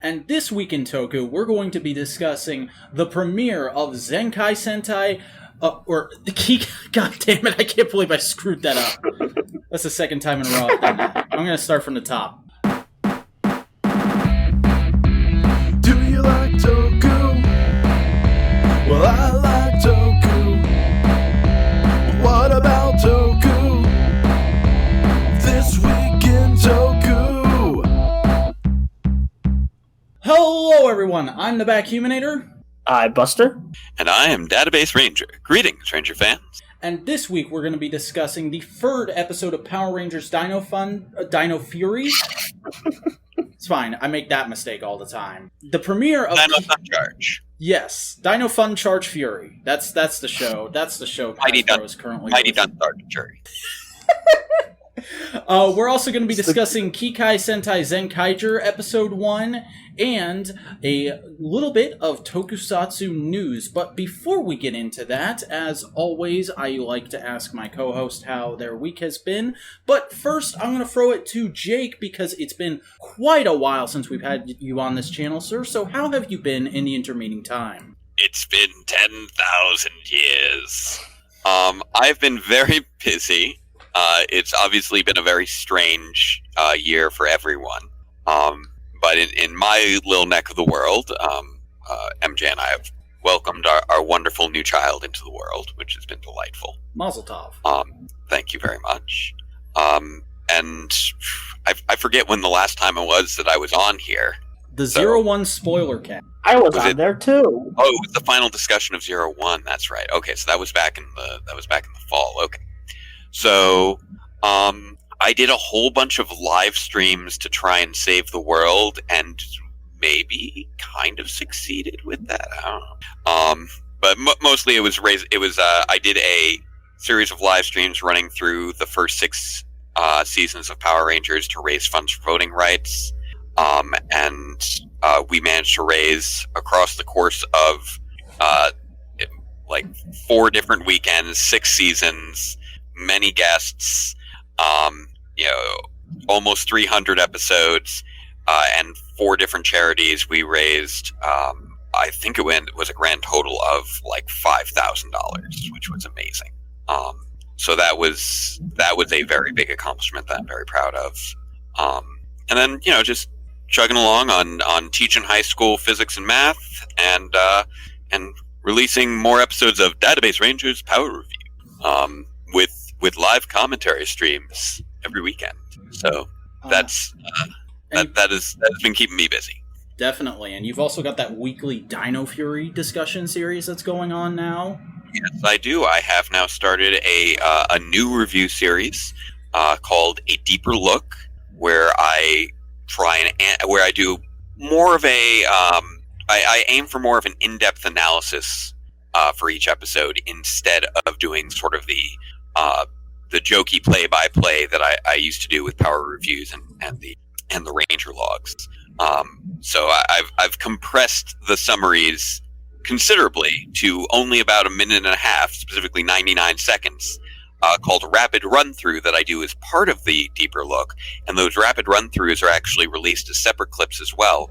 and this week in Toku, we're going to be discussing the premiere of Zenkai Sentai, God damn it, I can't believe I screwed that up. That's the second time in a row I've done that. I'm going to start from the top. Do you like Toku? Well, I like Toku. What about Toku? This week in Toku. Hello everyone, I'm the Vacuuminator. I'm Buster. And I am Database Ranger. Greetings, Ranger fans. And this week we're going to be discussing the third episode of Power Rangers Dino Fury. It's fine, I make that mistake all the time. The premiere of... Dino Fun Charge. Yes, Dino Fun Charge Fury. That's the show. That's the show Hasbro is currently... Mighty Dun Charge. We're also going to be discussing Kikai Sentai Zenkaiger Episode 1 and a little bit of Tokusatsu news. But before we get into that, as always, I like to ask my co-host how their week has been. But first, I'm going to throw it to Jake because it's been quite a while since we've had you on this channel, sir. So how have you been in the intervening time? It's been 10,000 years. I've been very busy. It's obviously been a very strange year for everyone. But in my little neck of the world, MJ and I have welcomed our wonderful new child into the world, which has been delightful. Mazel tov. Thank you very much. And I forget when the last time it was that I was on here. The 01 spoiler cast. I was on there too. Oh, it was the final discussion of 01. That's right. Okay, so that was back in the fall. Okay. So, I did a whole bunch of live streams to try and save the world, and maybe kind of succeeded with that. I don't know. But mostly it was I did a series of live streams running through the first 6 seasons of Power Rangers to raise funds for voting rights, and we managed to raise across the course of 4 different weekends, 6 seasons. Many guests, almost 300 episodes, and 4 different charities. We raised, I think it was a grand total of $5,000, which was amazing. So that was a very big accomplishment that I'm very proud of. And then just chugging along on teaching high school physics and math, and releasing more episodes of Database Rangers Power Review. With live commentary streams every weekend. So that has been keeping me busy. Definitely. And you've also got that weekly Dino Fury discussion series that's going on now. Yes, I do. I have now started a new review series called A Deeper Look, where I do more of a I aim for more of an in-depth analysis for each episode instead of doing sort of the jokey play-by-play that I used to do with Power Reviews and the Ranger logs. So I've compressed the summaries considerably to only about a minute and a half, specifically 99 seconds, called Rapid Run-Through that I do as part of the Deeper Look. And those Rapid Run-Throughs are actually released as separate clips as well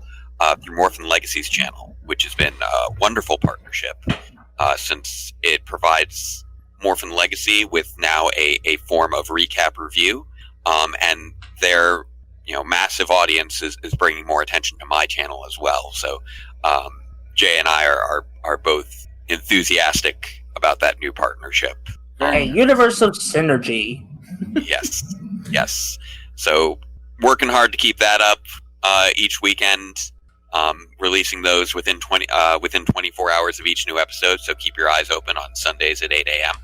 through Morphin Legacy's channel, which has been a wonderful partnership since it provides Morphin Legacy with now a form of recap review, and their massive audience is bringing more attention to my channel as well. So Jay and I are both enthusiastic about that new partnership. A universe of synergy. Yes. So working hard to keep that up each weekend. Releasing those within 24 hours of each new episode, so keep your eyes open on Sundays at 8 a.m.,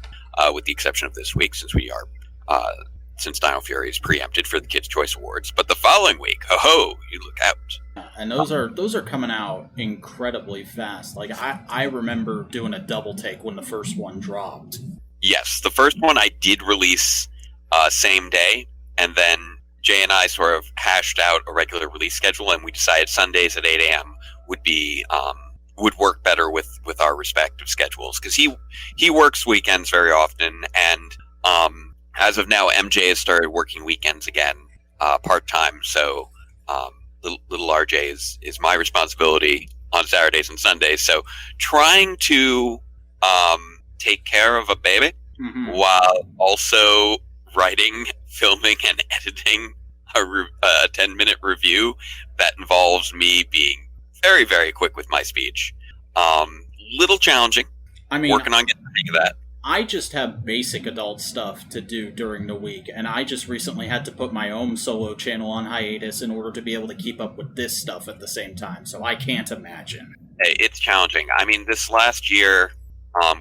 with the exception of this week, since Dino Fury is preempted for the Kids' Choice Awards. But the following week, you look out. And those are coming out incredibly fast. I remember doing a double take when the first one dropped. Yes, the first one I did release same day, and then Jay and I sort of hashed out a regular release schedule, and we decided Sundays at 8 a.m. would work better with our respective schedules, because he works weekends very often, and as of now, MJ has started working weekends again, part-time, so little RJ is my responsibility on Saturdays and Sundays. So trying to take care of a baby while also writing, filming, and editing a 10-minute review that involves me being very, very quick with my speech. Little challenging. I mean, working on getting the hang of that. I just have basic adult stuff to do during the week, and I just recently had to put my own solo channel on hiatus in order to be able to keep up with this stuff at the same time, so I can't imagine. It's challenging. I mean, this last year,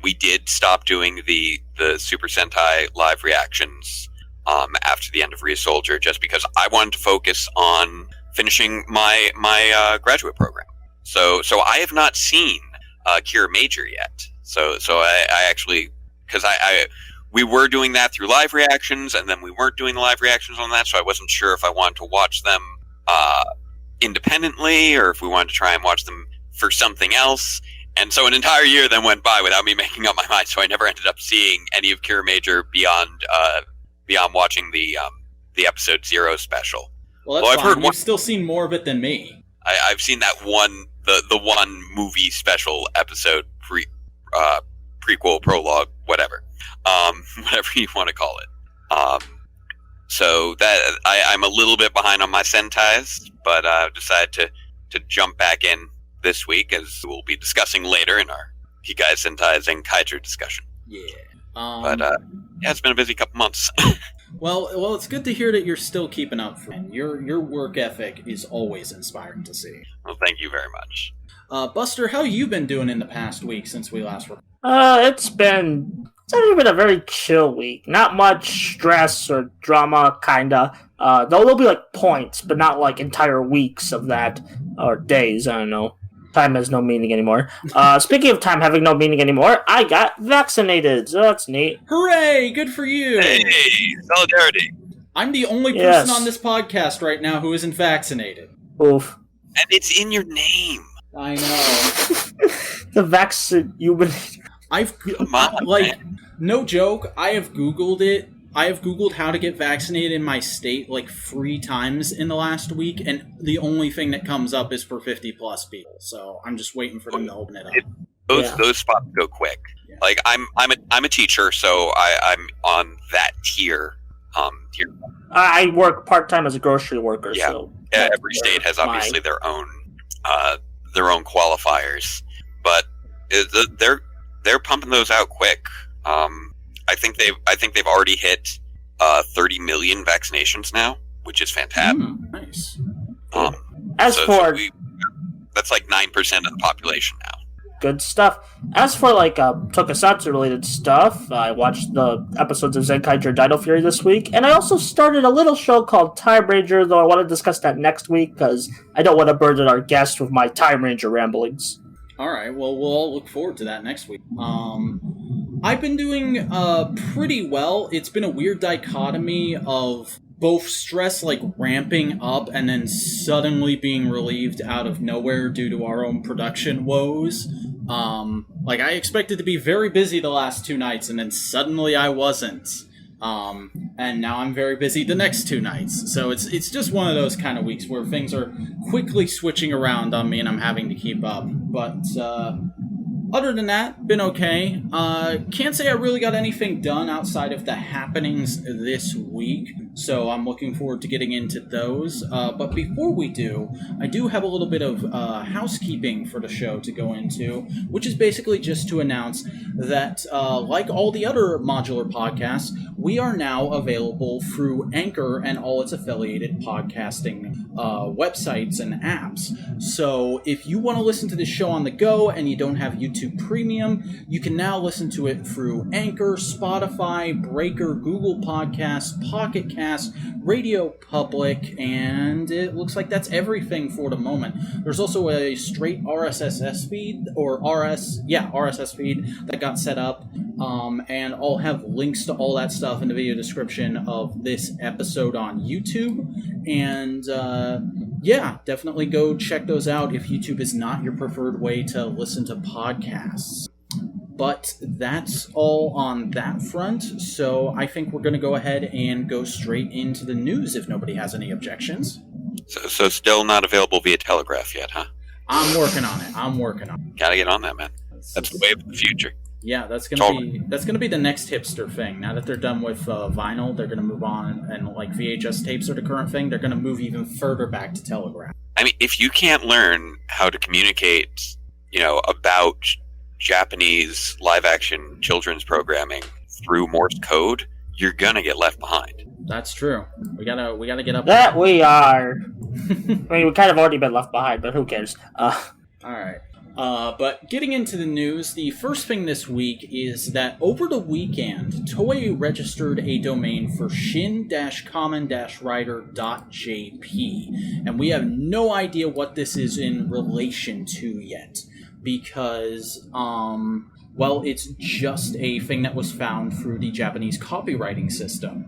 we did stop doing the Super Sentai live reactions after the end of Soldier, just because I wanted to focus on finishing my graduate program. So I have not seen Cure Major yet. So I actually, because we were doing that through live reactions, and then we weren't doing the live reactions on that, so I wasn't sure if I wanted to watch them independently or if we wanted to try and watch them for something else. And so an entire year then went by without me making up my mind, so I never ended up seeing any of Cure Major beyond watching the episode 0 special. Well, that's fine. You've still seen more of it than me. I've seen that one, the one movie special episode, prequel, prologue, whatever you want to call it. So that I'm a little bit behind on my Sentais, but I've decided to jump back in this week, as we'll be discussing later in our Kikai Sentai Zenkaiger discussion. Yeah. But it's been a busy couple months. Well, it's good to hear that you're still keeping up. Your work ethic is always inspiring to see. Well, thank you very much. Buster, how you been doing in the past week since we last recorded? It's actually been a very chill week. Not much stress or drama, kinda. Though there'll be like points, but not like entire weeks of that, or days, I don't know. Time has no meaning anymore. Speaking of time having no meaning anymore, I got vaccinated, so that's neat. Hooray! Good for you! Hey, solidarity! I'm the only person on this podcast right now who isn't vaccinated. Oof. And it's in your name. I know. The vaccine, no joke, I have Googled it. I have Googled how to get vaccinated in my state like 3 times in the last week, and the only thing that comes up is for 50+ people. So I'm just waiting for them to open it up. Those spots go quick. Yeah. Like I'm a teacher, so I'm on that tier. I work part-time as a grocery worker. Yeah. So every state has obviously their own qualifiers, but they're pumping those out quick. I think they've already hit 30 million vaccinations now, which is fantastic. Nice. That's like 9% of the population now. Good stuff. As for like Tokusatsu related stuff, I watched the episodes of Zenkaiger Dino Fury this week, and I also started a little show called Time Ranger, though I want to discuss that next week because I don't want to burden our guest with my Time Ranger ramblings. All right, well, we'll all look forward to that next week. I've been doing pretty well. It's been a weird dichotomy of both stress like ramping up and then suddenly being relieved out of nowhere due to our own production woes. I expected to be very busy the last 2 nights, and then suddenly I wasn't. And now I'm very busy the next 2 nights. So it's just one of those kind of weeks where things are quickly switching around on me and I'm having to keep up. But other than that, been okay. Can't say I really got anything done outside of the happenings this week, so I'm looking forward to getting into those. But before we do, I do have a little bit of housekeeping for the show to go into, which is basically just to announce that, like all the other modular podcasts, we are now available through Anchor and all its affiliated podcasting websites and apps. So if you want to listen to this show on the go and you don't have YouTube Premium, you can now listen to it through Anchor, Spotify, Breaker, Google Podcasts, Pocket Cast, Radio Public, and it looks like that's everything for the moment. There's also a straight RSS feed, RSS feed that got set up, and I'll have links to all that stuff in the video description of this episode on YouTube, and definitely go check those out if YouTube is not your preferred way to listen to podcasts. But that's all on that front, so I think we're going to go ahead and go straight into the news if nobody has any objections. So still not available via Telegraph yet, huh? I'm working on it. Gotta get on that, man. That's the way of the future. Yeah, that's gonna be the next hipster thing. Now that they're done with vinyl, they're gonna move on, and like VHS tapes are the current thing. They're gonna move even further back to Telegraph. I mean, if you can't learn how to communicate, about Japanese live-action children's programming through Morse code, you're gonna get left behind. That's true. We gotta get up. That we are. I mean, we kind of already been left behind, but who cares? All right. But getting into the news, the first thing this week is that over the weekend, Toei registered a domain for shin-kamen-rider.jp, and we have no idea what this is in relation to yet, because, it's just a thing that was found through the Japanese copywriting system.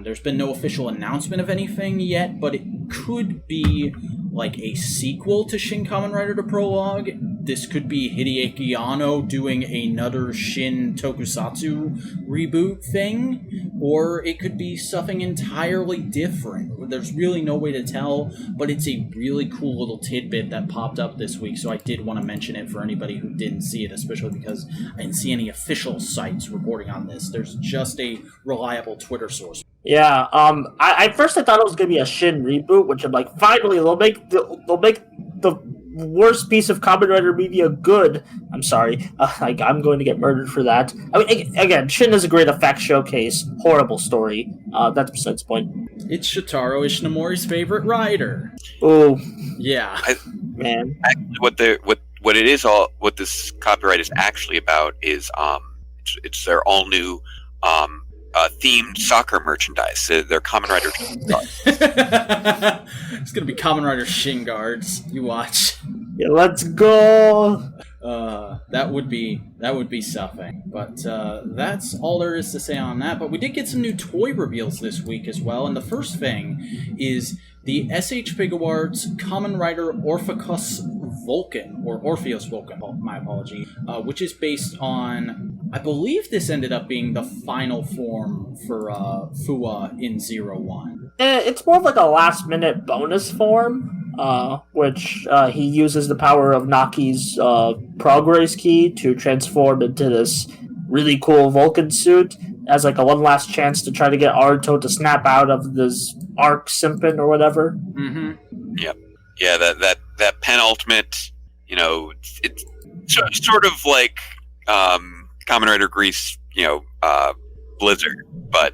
There's been no official announcement of anything yet, but it could be like a sequel to Shin Kamen Rider: The Prologue. This could be Hideaki Anno doing another Shin Tokusatsu reboot thing, or it could be something entirely different. There's really no way to tell, but it's a really cool little tidbit that popped up this week, so I did want to mention it for anybody who didn't see it, especially because I didn't see any official sites reporting on this. There's just a reliable Twitter source. Yeah, I first thought it was gonna be a Shin reboot, which I'm like, finally they'll make the worst piece of Kamen Rider media good. I'm sorry, I'm going to get murdered for that. I mean, again, Shin is a great effect showcase. Horrible story. That's besides the point. It's Shotaro Ishinomori's favorite rider. Oh, yeah, man. Actually, what this copyright is actually about is it's their all new themed soccer merchandise. They're Kamen Rider. It's gonna be Kamen Rider Shin guards. You watch. Yeah, let's go. That would be something. But that's all there is to say on that. But we did get some new toy reveals this week as well. And the first thing is the SH Figuarts Kamen Rider Orthos Vulcan, or Orthos Vulcan, my apology, which is based on, I believe this ended up being the final form for Fua in 01. It's more of like a last-minute bonus form, which he uses the power of Naki's progress key to transform into this really cool Vulcan suit as like a one last chance to try to get Aruto to snap out of this arc simpin or whatever. Mm-hmm. Yep. Yeah, that penultimate, it's sort of like Kamen Rider Grease, Blizzard, but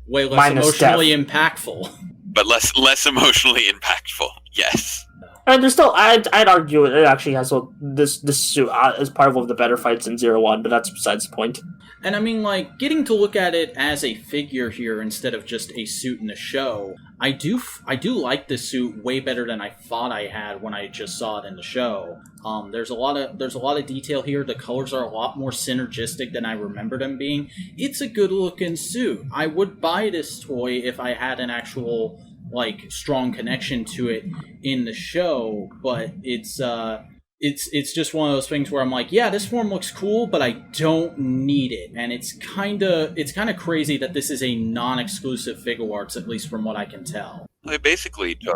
way less emotionally impactful. But less emotionally impactful. Yes. And there's still, I'd argue it actually has this suit as part of one of the better fights in 01, but that's besides the point. And I mean, like, getting to look at it as a figure here instead of just a suit in the show, I do like this suit way better than I thought I had when I just saw it in the show. There's a lot of detail here. The colors are a lot more synergistic than I remember them being. It's a good looking suit. I would buy this toy if I had an actual strong connection to it in the show, but it's just one of those things where I'm like, yeah, this form looks cool, but I don't need it. And it's kind of crazy that this is a non-exclusive Figuarts, at least from what I can tell. They basically took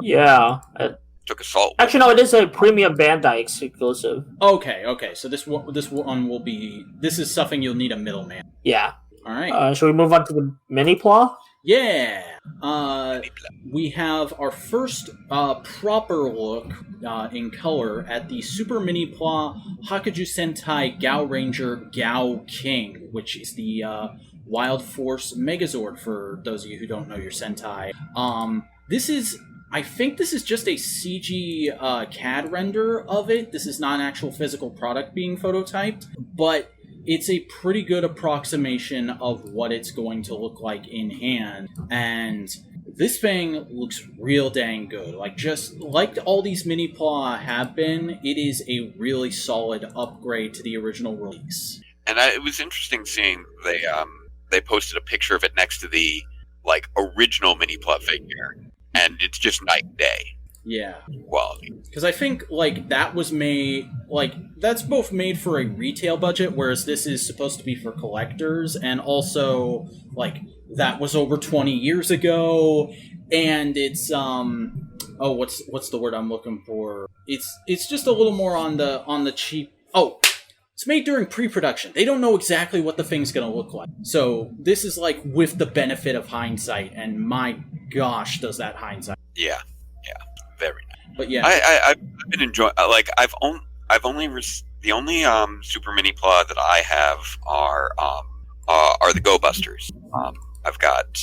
Assault. Actually, no, it is a premium Bandai exclusive. Okay. So this one will be. This is something you'll need a middleman. Yeah. All right. Shall we move on to the Minipla? Yeah. We have our first proper look in color at the Super Minipla Hyakuju Sentai Gaoranger GaoKing, which is the Wild Force Megazord for those of you who don't know your Sentai. I think this is just a CG CAD render of it. This is not an actual physical product being phototyped, but it's a pretty good approximation of what it's going to look like in hand. And this thing looks real dang good. Just like all these Minipla have been, it is a really solid upgrade to the original release. And it was interesting seeing they posted a picture of it next to the original Minipla figure. And it's just night and day. Yeah. Quality. Because I think, that was made, that's both made for a retail budget, whereas this is supposed to be for collectors, and also, that was over 20 years ago, and it's what's the word I'm looking for? It's just a little more on the cheap. Oh, it's made during pre-production. They don't know exactly what the thing's going to look like. So this is like with the benefit of hindsight, and my gosh, does that hindsight. Yeah, very nice. But yeah. I've been enjoying, the only Super Minipla that I have are the Go Busters. I've got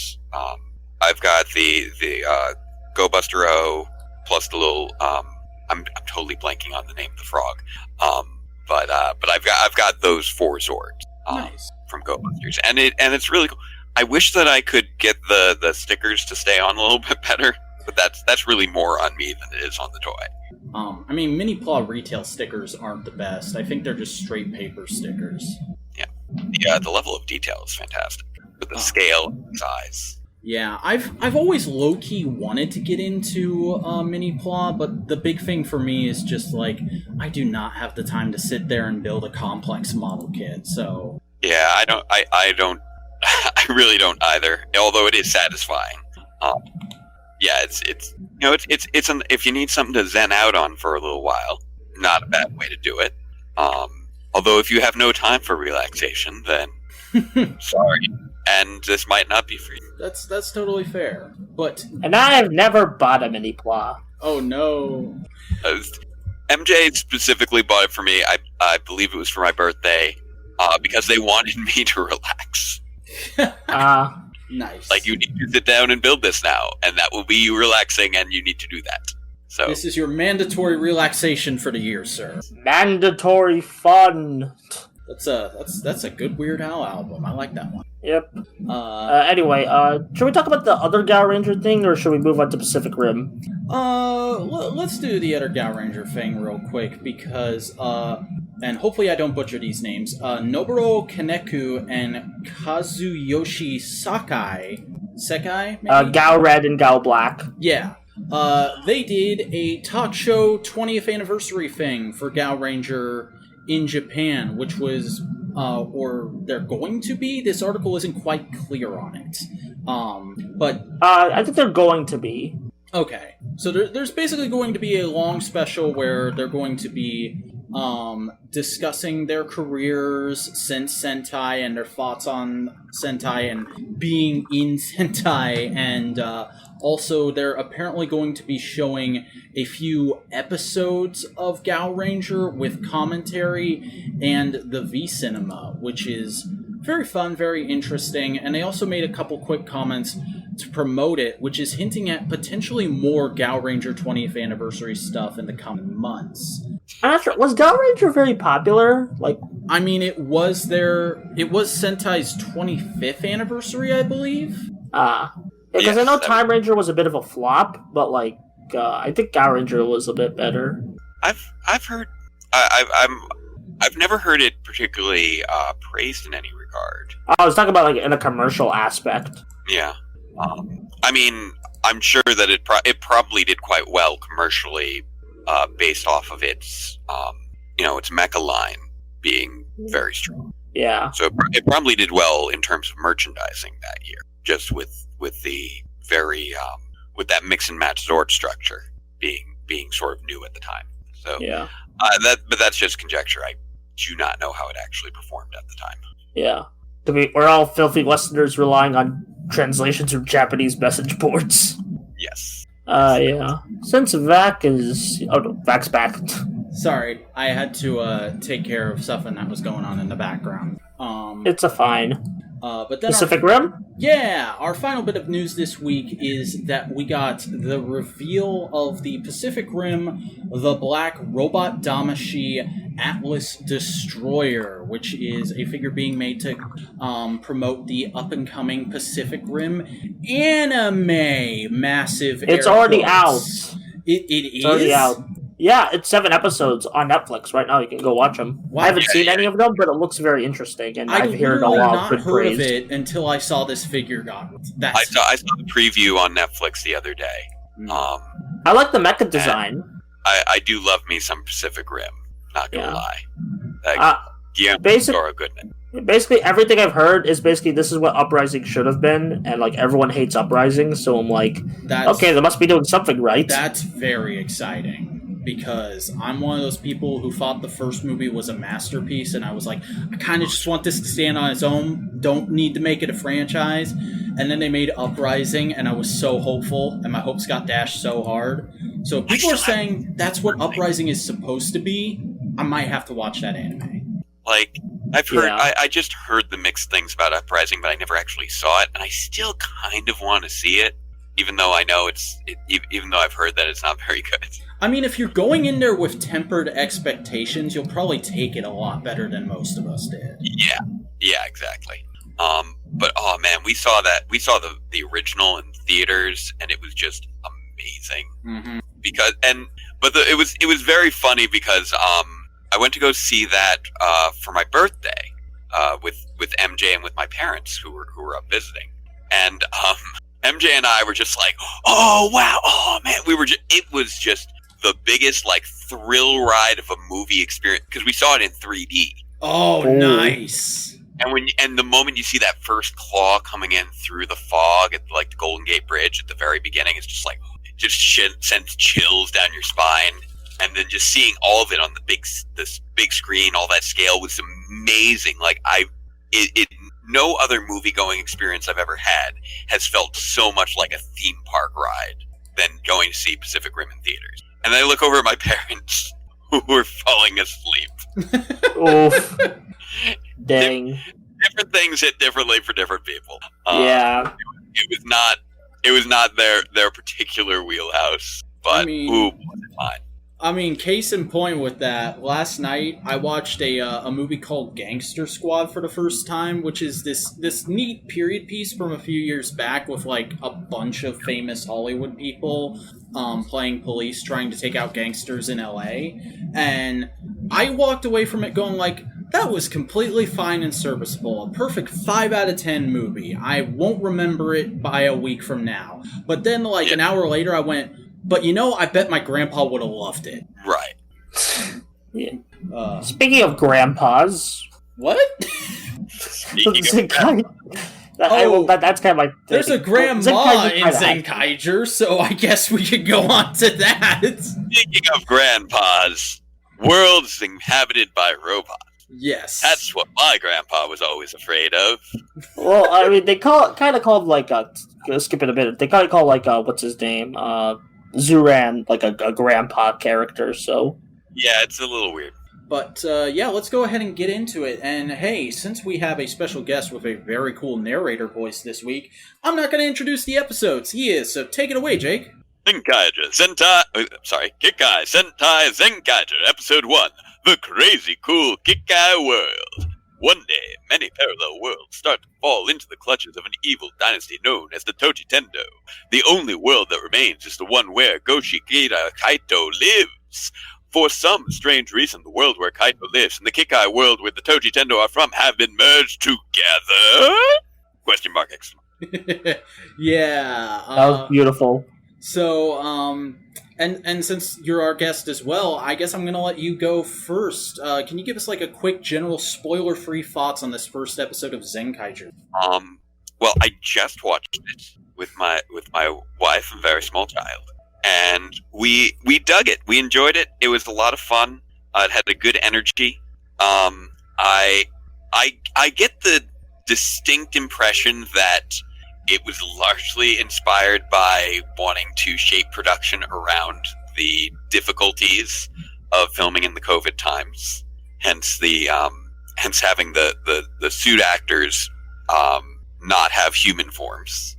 the Go Buster O plus the little, I'm totally blanking on the name of the frog. But I've got those 4 Zords Nice. from Go Busters, and it's really cool. I wish that I could get the stickers to stay on a little bit better, but that's really more on me than it is on the toy. I mean, Minipla retail stickers aren't the best. I think they're just straight paper stickers. Yeah, the level of detail is fantastic with the scale and size. Yeah, I've always low-key wanted to get into Minipla, but the big thing for me is just, like, I do not have the time to sit there and build a complex model kit, so... Yeah, I don't, I really don't either, although it is satisfying. Yeah, it's if you need something to zen out on for a little while, not a bad way to do it. Although if you have no time for relaxation, then sorry, and this might not be for you. That's totally fair. But And I have never bought a Minipla. oh no. MJ specifically bought it for me. I believe it was for my birthday, because they wanted me to relax. Nice. Like, you need to sit down and build this now, and that will be you relaxing, and you need to do that. So This is your mandatory relaxation for the year, sir. Mandatory fun. That's a good Weird Al album. I like that one. Yep. Anyway, should we talk about the other Gaoranger thing, or should we move on to Pacific Rim? Let's do the other Gaoranger thing real quick, because, and hopefully I don't butcher these names, Noboru, Kaneko, and Kazuyoshi Sakai, maybe? Gao Red and Gao Black. Yeah. They did a talk show 20th anniversary thing for Gaoranger in Japan, which was, or they're going to be. This article isn't quite clear on it. But I think they're going to be. okay, so there's basically going to be a long special where they're going to be discussing their careers since Sentai and their thoughts on Sentai and being in Sentai, and also they're apparently going to be showing a few episodes of Gaoranger with commentary and the V-Cinema, which is very fun, very interesting, and they also made a couple quick comments to promote it, which is hinting at potentially more Gaoranger 20th anniversary stuff in the coming months. I'm not sure. Was Gaoranger very popular? Like, I mean, it was Sentai's 25th anniversary, I believe. because Yes, I know Time Ranger was a bit of a flop, but like I think Gaoranger was a bit better. I've heard I've never heard it particularly praised in any regard. I was talking about like in a commercial aspect. Yeah, I mean, I'm sure that it probably did quite well commercially, based off of its its mecha line being very strong. Yeah. So it probably did well in terms of merchandising that year, just with the very with that mix and match Zord structure being sort of new at the time. So Yeah. But that's just conjecture. I do not know how it actually performed at the time. Yeah. We're all filthy Westerners relying on translations from Japanese message boards. Yes. Yeah. Since Vac is... Oh, no, Vac's back. Sorry, I had to take care of something that was going on in the background. It's a fine. But then Pacific Rim? Yeah, our final bit of news this week is that we got the reveal of the Pacific Rim, the Black Robot Damashii Atlas Destroyer, which is a figure being made to promote the up-and-coming Pacific Rim anime. Massive It's air already quotes. out. It's Already out. Yeah, it's 7 episodes on Netflix right now. You can go watch them. Wow. I haven't seen any of them, but it looks very interesting, and I've heard a literally lot of not good heard praise. of it until I saw this figure got. I saw the preview on Netflix the other day. I like the mecha design. I do love me some Pacific Rim. Not gonna Yeah. lie. Basic- Dora Goodman. Basically, everything I've heard is basically this is what Uprising should have been, and like everyone hates Uprising, so I'm like, okay, they must be doing something right. That's very exciting. Because I'm one of those people who thought the first movie was a masterpiece, and I was like, I kind of just want this to stand on its own, don't need to make it a franchise. And then they made Uprising, and I was so hopeful, and my hopes got dashed so hard. So if people are saying that's what Uprising is supposed to be, I might have to watch that anime. Like, I've heard, I just heard the mixed things about Uprising, but I never actually saw it, and I still kind of want to see it, even though I know even though I've heard that it's not very good. I mean, if you're going in there with tempered expectations, you'll probably take it a lot better than most of us did. Yeah, exactly. But oh man, we saw the original in theaters, and it was just amazing. Mm-hmm. It was very funny because I went to go see that for my birthday with MJ and with my parents who were up visiting, and MJ and I were just like, oh wow, oh man, it was just the biggest like thrill ride of a movie experience because we saw it in 3D. Oh, nice. And the moment you see that first claw coming in through the fog at like the Golden Gate Bridge at the very beginning, it's just like sends chills down your spine. And then just seeing all of it on this big screen, all that scale was amazing. Like no other movie going experience I've ever had has felt so much like a theme park ride than going to see Pacific Rim in theaters. And I look over at my parents who were falling asleep. Oof. Dang. Different things hit differently for different people. Yeah. It was not their particular wheelhouse, but was it mine? I mean, case in point with that, last night I watched a movie called Gangster Squad for the first time, which is this neat period piece from a few years back with like a bunch of famous Hollywood people playing police trying to take out gangsters in LA. And I walked away from it going like, that was completely fine and serviceable. A perfect 5 out of 10 movie. I won't remember it by a week from now. But then an hour later I went, but I bet my grandpa would have loved it. Right. Yeah. Speaking of grandpas. What? That's kind of my... There's a grandma in Zenkaiger, so I guess we could go on to that. Speaking of grandpas, worlds inhabited by robots. Yes. That's what my grandpa was always afraid of. Well, I mean, they kind of called skip it a bit, they kind of call what's his name? Zuran, like a grandpa character, so... Yeah, it's a little weird. But, let's go ahead and get into it. And, hey, since we have a special guest with a very cool narrator voice this week, I'm not going to introduce the episodes. He is, so take it away, Jake. Kikai Sentai Zenkaiger, Episode 1, The Crazy Cool Kikai World. One day, many parallel worlds start to fall into the clutches of an evil dynasty known as the Tochi Tendo. The only world that remains is the one where Goshikira Kaito lives. For some strange reason, the world where Kaito lives and the Kikai world where the Tochi Tendo are from have been merged together? Question mark, exclamation. Yeah. That was beautiful. So, and since you're our guest as well, I guess I'm going to let you go first. Can you give us a quick general spoiler-free thoughts on this first episode of Zenkaiger? Well, I just watched it with my wife and very small child. And we dug it. We enjoyed it. It was a lot of fun. It had a good energy. I get the distinct impression that it was largely inspired by wanting to shape production around the difficulties of filming in the COVID times. Hence having the suit actors not have human forms,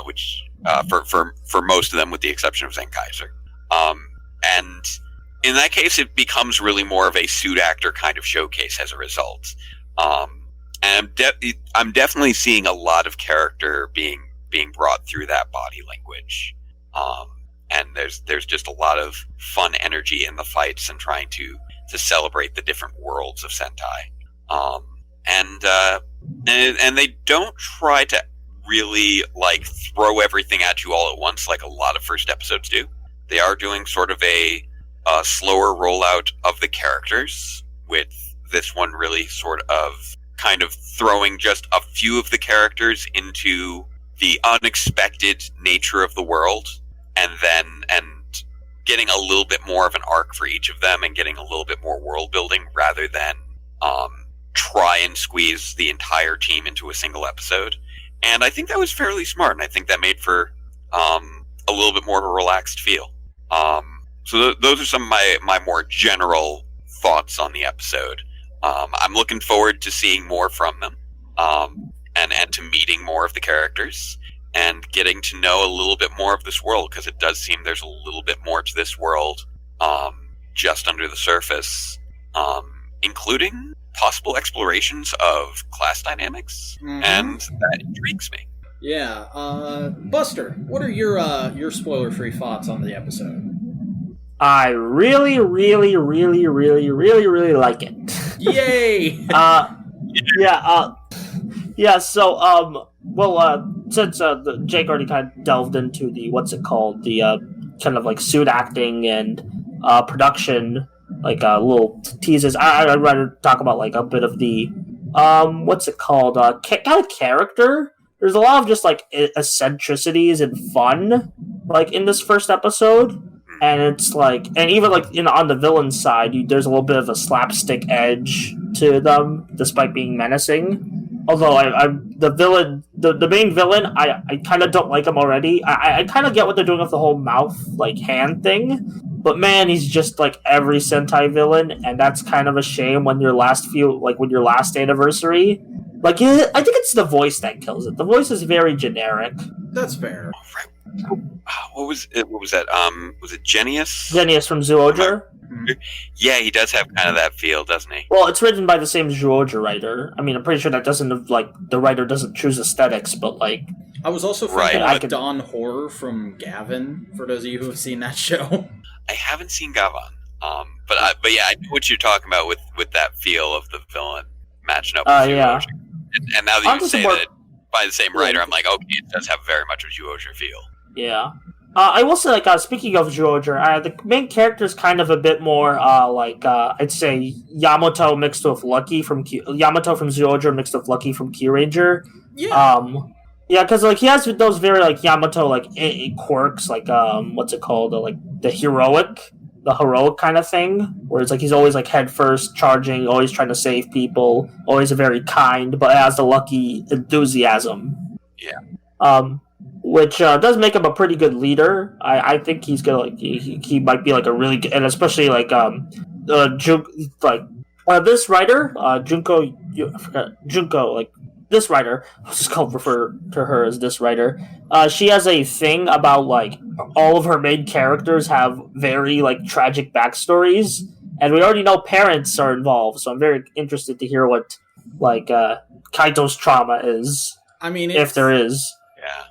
which for most of them, with the exception of Zenkaiger. And in that case, it becomes really more of a suit actor kind of showcase as a result. And I'm definitely seeing a lot of character being brought through that body language. And there's just a lot of fun energy in the fights and trying to celebrate the different worlds of Sentai. And they don't try to really throw everything at you all at once like a lot of first episodes do. They are doing sort of a slower rollout of the characters, with this one really sort of kind of throwing just a few of the characters into the unexpected nature of the world, and getting a little bit more of an arc for each of them, and getting a little bit more world building, rather than try and squeeze the entire team into a single episode. And I think that was fairly smart, and I think that made for a little bit more of a relaxed feel. So those are some of my more general thoughts on the episode. I'm looking forward to seeing more from them, and to meeting more of the characters, and getting to know a little bit more of this world, because it does seem there's a little bit more to this world just under the surface, including possible explorations of class dynamics, and that intrigues me. Yeah, Buster, what are your spoiler-free thoughts on the episode? I really, really, really, really, really, really like it. Yay! Since Jake already kind of delved into the kind of like suit acting and production, like little teases, I'd rather talk about like a bit of the kind of character. There's a lot of just like eccentricities and fun, like in this first episode. And it's like, and even like on the villain side, there's a little bit of a slapstick edge to them, despite being menacing. Although the main villain, I kind of don't like him already. I kind of get what they're doing with the whole mouth like hand thing, but man, he's just like every Sentai villain, and that's kind of a shame when your last anniversary. Like, I think it's the voice that kills it. The voice is very generic. That's fair. What was it? What was that? Was it Genius? Genius from Zyuohger? Yeah, he does have kind of that feel, doesn't he? Well, it's written by the same Zyuohger writer. I mean, I'm pretty sure that doesn't like the writer doesn't choose aesthetics, but like. I was also thinking of Don Horror from Gavin. For those of you who have seen that show, I haven't seen Gavin. But yeah, I know what you're talking about with that feel of the villain matching up with Zyuohger. And now that you say that by the same writer, I'm like, okay, it does have very much a Zyuohger feel. Yeah. I will say, like, speaking of Zyuohger, the main character is kind of a bit more, I'd say Yamato mixed with Lucky Yamato from Zyuohger mixed with Lucky from Gaoranger. Yeah. Because, like, he has those very, like, Yamato, like, quirks, like, the heroic kind of thing, where it's like he's always, like, head first, charging, always trying to save people, always very kind, but has the Lucky enthusiasm. Yeah. Which does make him a pretty good leader. I think he's gonna like he might be like a really good, and especially like this writer Junko, like this writer. I'll just refer to her as this writer. She has a thing about like all of her main characters have very like tragic backstories, and we already know parents are involved. So I'm very interested to hear what like Kaito's trauma is. I mean, if there is. Yeah.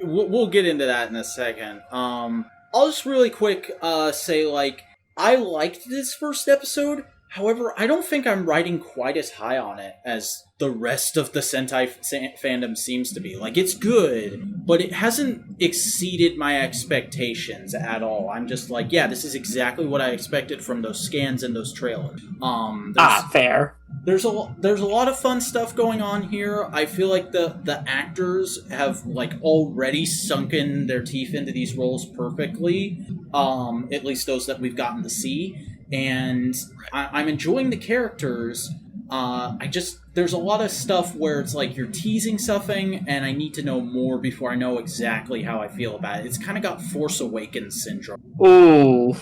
We'll get into that in a second. I'll just really quick say, like, I liked this first episode. However, I don't think I'm riding quite as high on it as the rest of the Sentai fandom seems to be. Like, it's good, but it hasn't exceeded my expectations at all. I'm just like, yeah, this is exactly what I expected from those scans and those trailers. Fair. There's a lot of fun stuff going on here. I feel like the actors have like already sunken their teeth into these roles perfectly. At least those that we've gotten to see, and I'm enjoying the characters. There's a lot of stuff where it's like you're teasing something, and I need to know more before I know exactly how I feel about it. It's kind of got Force Awakens syndrome. Ooh,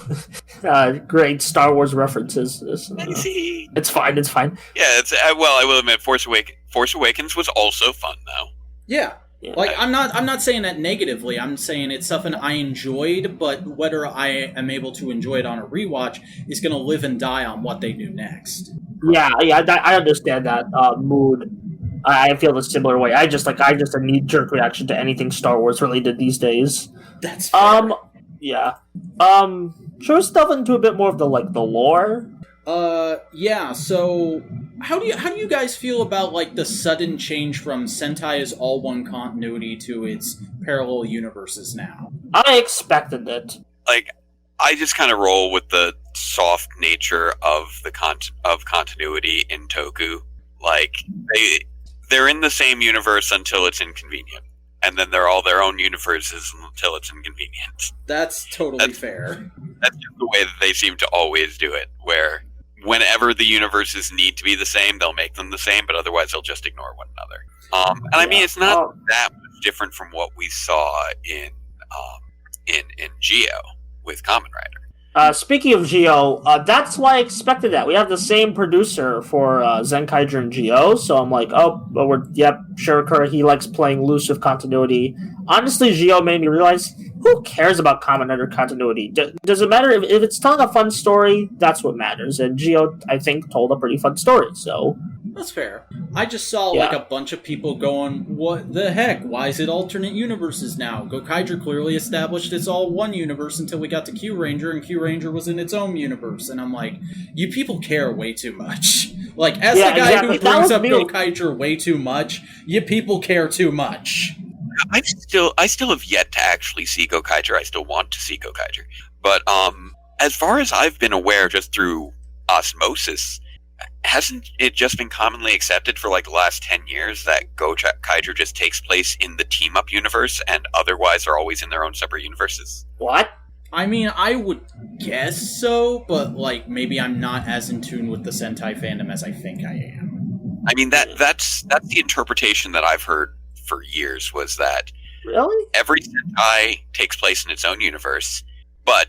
great Star Wars references. It's fine. Yeah, I will admit, Force Awakens was also fun though. Yeah. Like, I'm not saying that negatively. I'm saying it's something I enjoyed, but whether I am able to enjoy it on a rewatch is going to live and die on what they do next. Yeah, I understand that mood. I feel the similar way. I just a knee-jerk reaction to anything Star Wars related these days. That's fair. Yeah. Should we delve into a bit more of the lore? Yeah, so how do you guys feel about like the sudden change from Sentai as all one continuity to its parallel universes now? I expected it. Like, I just kind of roll with the soft nature of the continuity in Toku. Like they're in the same universe until it's inconvenient, and then they're all their own universes until it's inconvenient. That's totally fair. That's just the way that they seem to always do it, where whenever the universes need to be the same, they'll make them the same, but otherwise they'll just ignore one another. And I mean, it's not that much different from what we saw in Geo with Kamen Rider. Speaking of Geo, that's why I expected that. We have the same producer for Zenkaiger and Geo, so I'm like, sure, he likes playing loose with continuity. Honestly, Geo made me realize, who cares about Kamen Rider continuity? Does it matter? If it's telling a fun story, that's what matters. And Geo, I think, told a pretty fun story, so... That's fair. I just saw like a bunch of people going, what the heck? Why is it alternate universes now? GaoKaiger clearly established it's all one universe until we got to Gaoranger, and Gaoranger was in its own universe. And I'm like, you people care way too much. Like, as the guy who brings up GaoKaiger way too much, you people care too much. I still have yet to actually see GaoKaiger. I still want to see GaoKaiger. But as far as I've been aware, just through osmosis, hasn't it just been commonly accepted for like the last 10 years that GaoKaiger just takes place in the team-up universe and otherwise are always in their own separate universes? What? I mean, I would guess so, but like maybe I'm not as in tune with the Sentai fandom as I think I am. I mean, that's the interpretation that I've heard for years, was that really every Sentai takes place in its own universe, but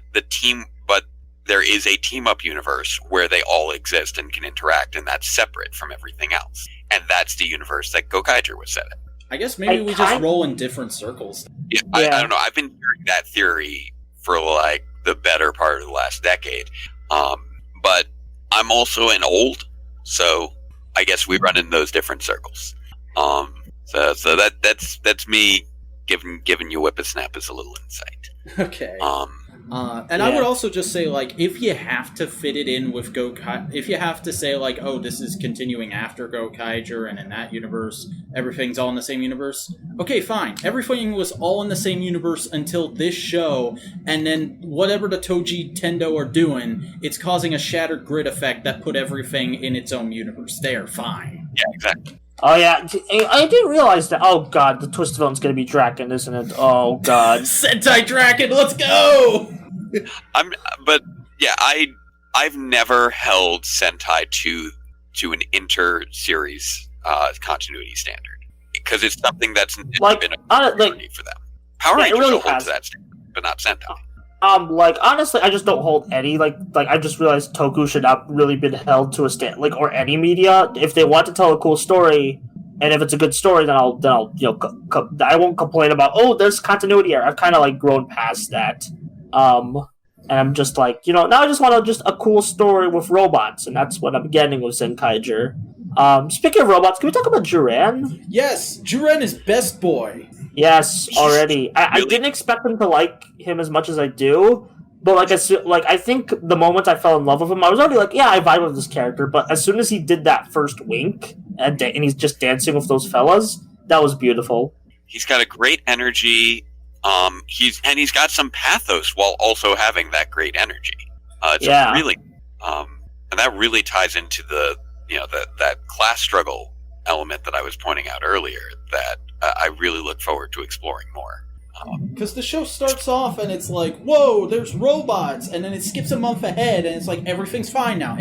there is a team-up universe where they all exist and can interact, and that's separate from everything else. And that's the universe that GaoKaiger was set in. I guess maybe we just roll in different circles. Yeah, I don't know. I've been hearing that theory for like the better part of the last decade. But I'm also an old, so I guess we run in those different circles. So that's me giving you whippersnap as a little insight. Okay. I would also just say, like, if you have to fit it in with if you have to say, like, oh, this is continuing after GaoKaiger, and in that universe, everything's all in the same universe, okay, fine. Everything was all in the same universe until this show, and then whatever the Toji Tendo are doing, it's causing a shattered grid effect that put everything in its own universe. They're fine. Yeah, exactly. Oh yeah, I didn't realize that. Oh god, the twist villain's gonna be Draken, isn't it? Oh god. Sentai Draken, let's go! I've never held Sentai to an inter-series continuity standard, because it's something that's been a priority for them. Power Rangers really holds that standard, but not Sentai. Honestly, I just don't hold any, I just realized Toku should not really been held to a stand, or any media. If they want to tell a cool story, and if it's a good story, then I'll I won't complain about, oh, there's continuity here. I've kind of, grown past that. And I'm just now I just want a cool story with robots, and that's what I'm getting with Zenkaiger. Speaking of robots, can we talk about Juren? Yes, Juren is best boy. Yes, already. I didn't expect him to like him as much as I do, but I think the moment I fell in love with him, I was already I vibe with this character. But as soon as he did that first wink and he's just dancing with those fellas, that was beautiful. He's got a great energy. He's got some pathos while also having that great energy. Really, and that really ties into the that class struggle element that I was pointing out earlier, that I really look forward to exploring more. Because the show starts off and it's like, whoa, there's robots, and then it skips a month ahead and it's like, everything's fine now,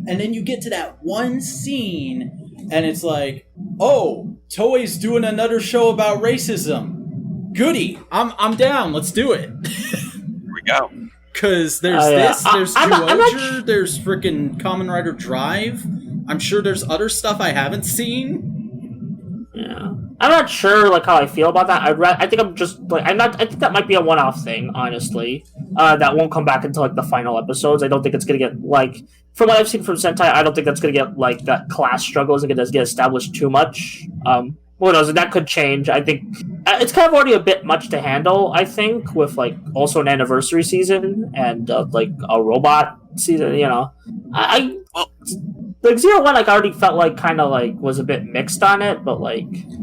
and then you get to that one scene and it's like, oh, Toei's doing another show about racism. Goody, I'm down, let's do it. Here we go. Because there's there's Gaoranger, there's frickin' Kamen Rider Drive. I'm sure there's other stuff I haven't seen. Yeah, I'm not sure how I feel about that. I think I'm just I think that might be a one-off thing, honestly. That won't come back until the final episodes. I don't think it's gonna get from what I've seen from Sentai. I don't think that's gonna get that class struggle isn't gonna get established too much. Who knows? That could change. I think it's kind of already a bit much to handle. I think with also an anniversary season and a robot season. Zero One, I already felt was a bit mixed on it, but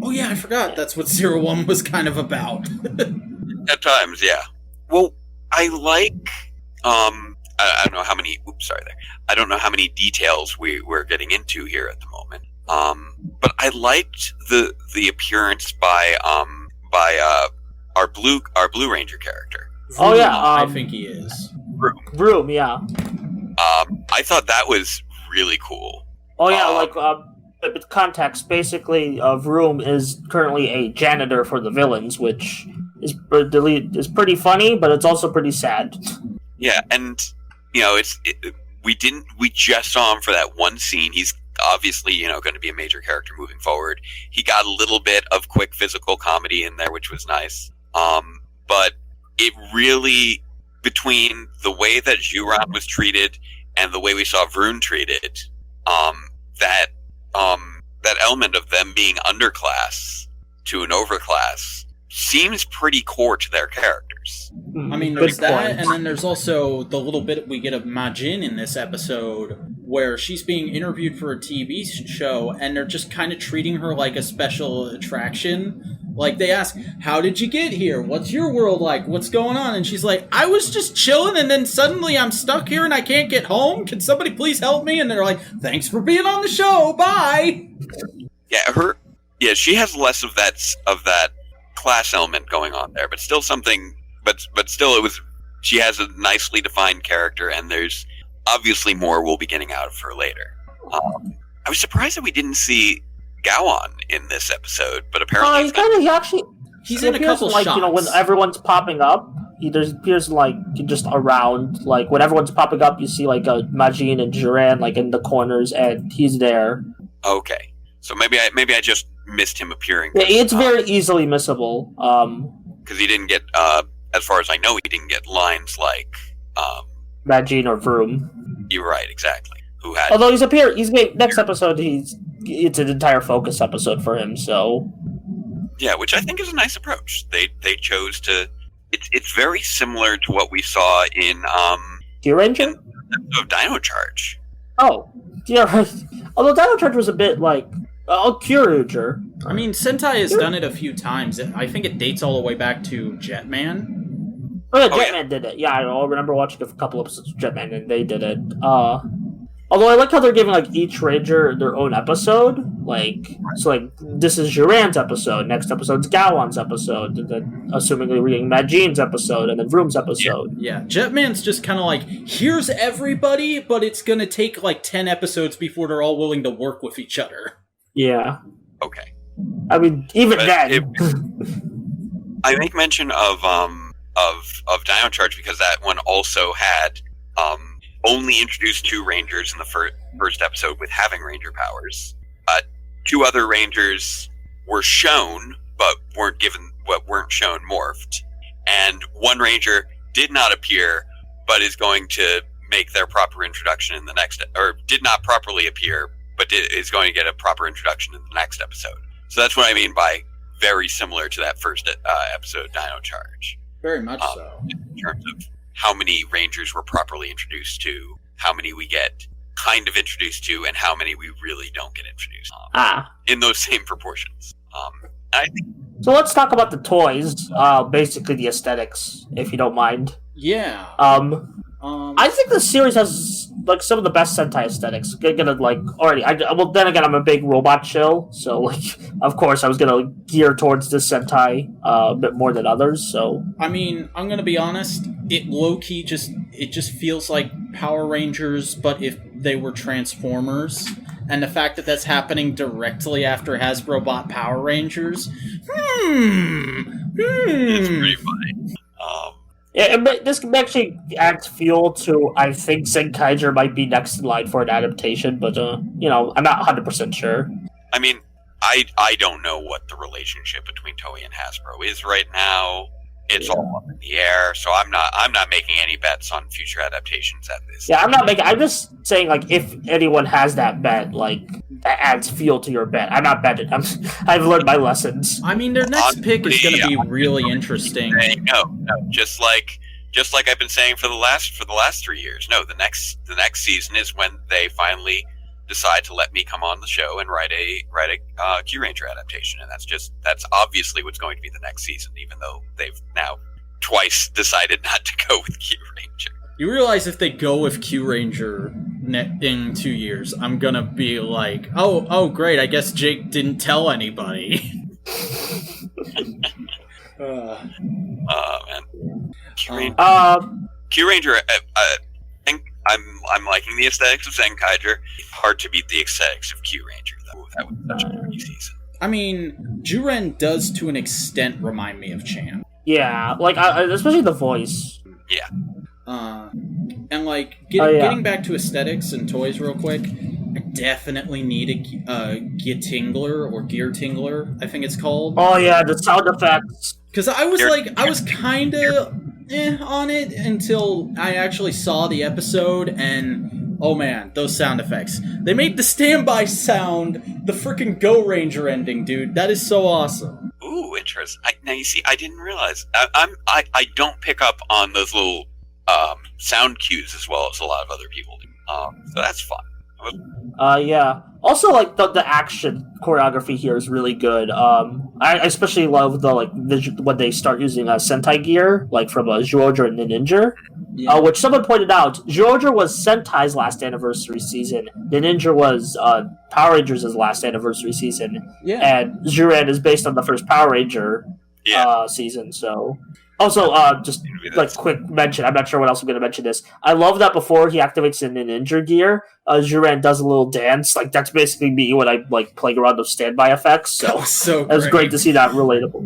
oh yeah, I forgot that's what 01 was kind of about. At times, yeah. Well, I I don't know how many. Oops, sorry there. I don't know how many details we're getting into here at the moment. But I liked the appearance by our Blue Ranger character. Oh yeah, I think he is. Vroom, yeah. I thought that was really cool. Oh yeah, with context, basically, Vroom is currently a janitor for the villains, which is pretty funny, but it's also pretty sad. Yeah, and we just saw him for that one scene. He's obviously going to be a major character moving forward. He got a little bit of quick physical comedy in there, which was nice. But it really, between the way that Juran was treated and the way we saw Vroom treated, that element of them being underclass to an overclass seems pretty core to their characters. I mean, there's that, and then there's also the little bit we get of Majin in this episode, where she's being interviewed for a TV show, and they're just kind of treating her like a special attraction. Like, they ask, how did you get here? What's your world like? What's going on? And she's like, I was just chilling, and then suddenly I'm stuck here and I can't get home. Can somebody please help me? And they're like, thanks for being on the show. Bye! Yeah, she has less of that class element going on there, but still something. But still, she has a nicely defined character, and there's obviously more we'll be getting out of her later. I was surprised that we didn't see Gaon in this episode, but apparently he's in a couple like, shots. When everyone's popping up, he appears like just around. Like when everyone's popping up, you see like Majin and Juran like in the corners, and he's there. Okay, so maybe I just missed him appearing. Yeah, it's very easily missable. Because he didn't get, as far as I know, he didn't get lines like Majin or Vroom. You're right, exactly. Who had? Although he's made next episode. It's an entire focus episode for him. So yeah, which I think is a nice approach. They chose to. It's very similar to what we saw in Gaoranger of Dino Charge. Oh, yeah, right. Although Dino Charge was a bit like Gaoranger. I mean, Sentai has done it a few times. I think it dates all the way back to Jetman. Oh yeah, Jetman did it. Yeah, I remember watching a couple episodes of Jetman, and they did it. Although I like how they're giving like each Ranger their own episode. Like, so like this is Juran's episode, next episode's Gawan's episode, and then assumingly reading Majin's episode, and then Vroom's episode. Yeah, Jetman's just kind of like, here's everybody, but it's gonna take like 10 episodes before they're all willing to work with each other. Yeah. Okay. I mean, even then. I make mention of Dino Charge because that one also had only introduced 2 Rangers in the first episode with having Ranger powers. 2 other Rangers were shown, but weren't shown morphed. And 1 Ranger did not appear, but is going to make their proper introduction in the next, or did not properly appear, but is going to get a proper introduction in the next episode. So that's what I mean by very similar to that first episode, Dino Charge. Very much so. In terms of how many Rangers we're properly introduced to, how many we get kind of introduced to, and how many we really don't get introduced in those same proportions. I think. So let's talk about the toys, basically the aesthetics, if you don't mind. Yeah. I think the series has like some of the best Sentai aesthetics. Gonna like already. Well, then again, I'm a big robot chill, so like, of course, I was gonna gear towards this Sentai a bit more than others. So I mean, I'm gonna be honest. It low key just feels like Power Rangers, but if they were Transformers, and the fact that that's happening directly after Hasbro bought Power Rangers. It's pretty funny. Yeah, this actually adds fuel to, I think Zenkaiger might be next in line for an adaptation, but, I'm not 100% sure. I mean, I don't know what the relationship between Toei and Hasbro is right now. It's all up in the air, so I'm not making any bets on future adaptations at this. Yeah, I'm just saying, like, if anyone has that bet, like, that adds fuel to your bet. I'm not betting. I've learned my lessons. I mean, their next pick is going to be really interesting. No, just like I've been saying for the last 3 years. No, the next season is when they finally decide to let me come on the show and write a Gaoranger adaptation, and that's obviously what's going to be the next season, even though they've now twice decided not to go with Gaoranger. You realize if they go with Gaoranger in 2 years, I'm gonna be like, oh, great, I guess Jake didn't tell anybody. Man. Q-Ranger, I think I'm liking the aesthetics of Zenkaiger. Hard to beat the aesthetics of Q-Ranger, though. That was such a pretty season. I mean, Juren does to an extent remind me of Chan. Yeah, like, especially the voice. Yeah. And like, getting back to aesthetics and toys real quick, I definitely need a Gear-Tingler, or Gear-Tingler, I think it's called. Oh yeah, the sound effects. Because I was kind of on it until I actually saw the episode, and oh man, those sound effects. They made the standby sound the freaking Gaoranger ending, dude. That is so awesome. Ooh, interesting. Now you see, I didn't realize. I don't pick up on those little sound cues as well as a lot of other people do. So that's fun. Yeah. Also, like the action choreography here is really good. I especially love the when they start using Sentai gear, like from Zyuohger and Ninja, which someone pointed out. Zyuohger was Sentai's last anniversary season. Ninja was Power Rangers' last anniversary season, and Zuren is based on the first Power Ranger season. So. Also, just like quick mention, I'm not sure what else I'm going to mention this. I love that before he activates in Ninja gear, Zuren does a little dance. Like, that's basically me when I like playing around with standby effects. So it was great to see that relatable.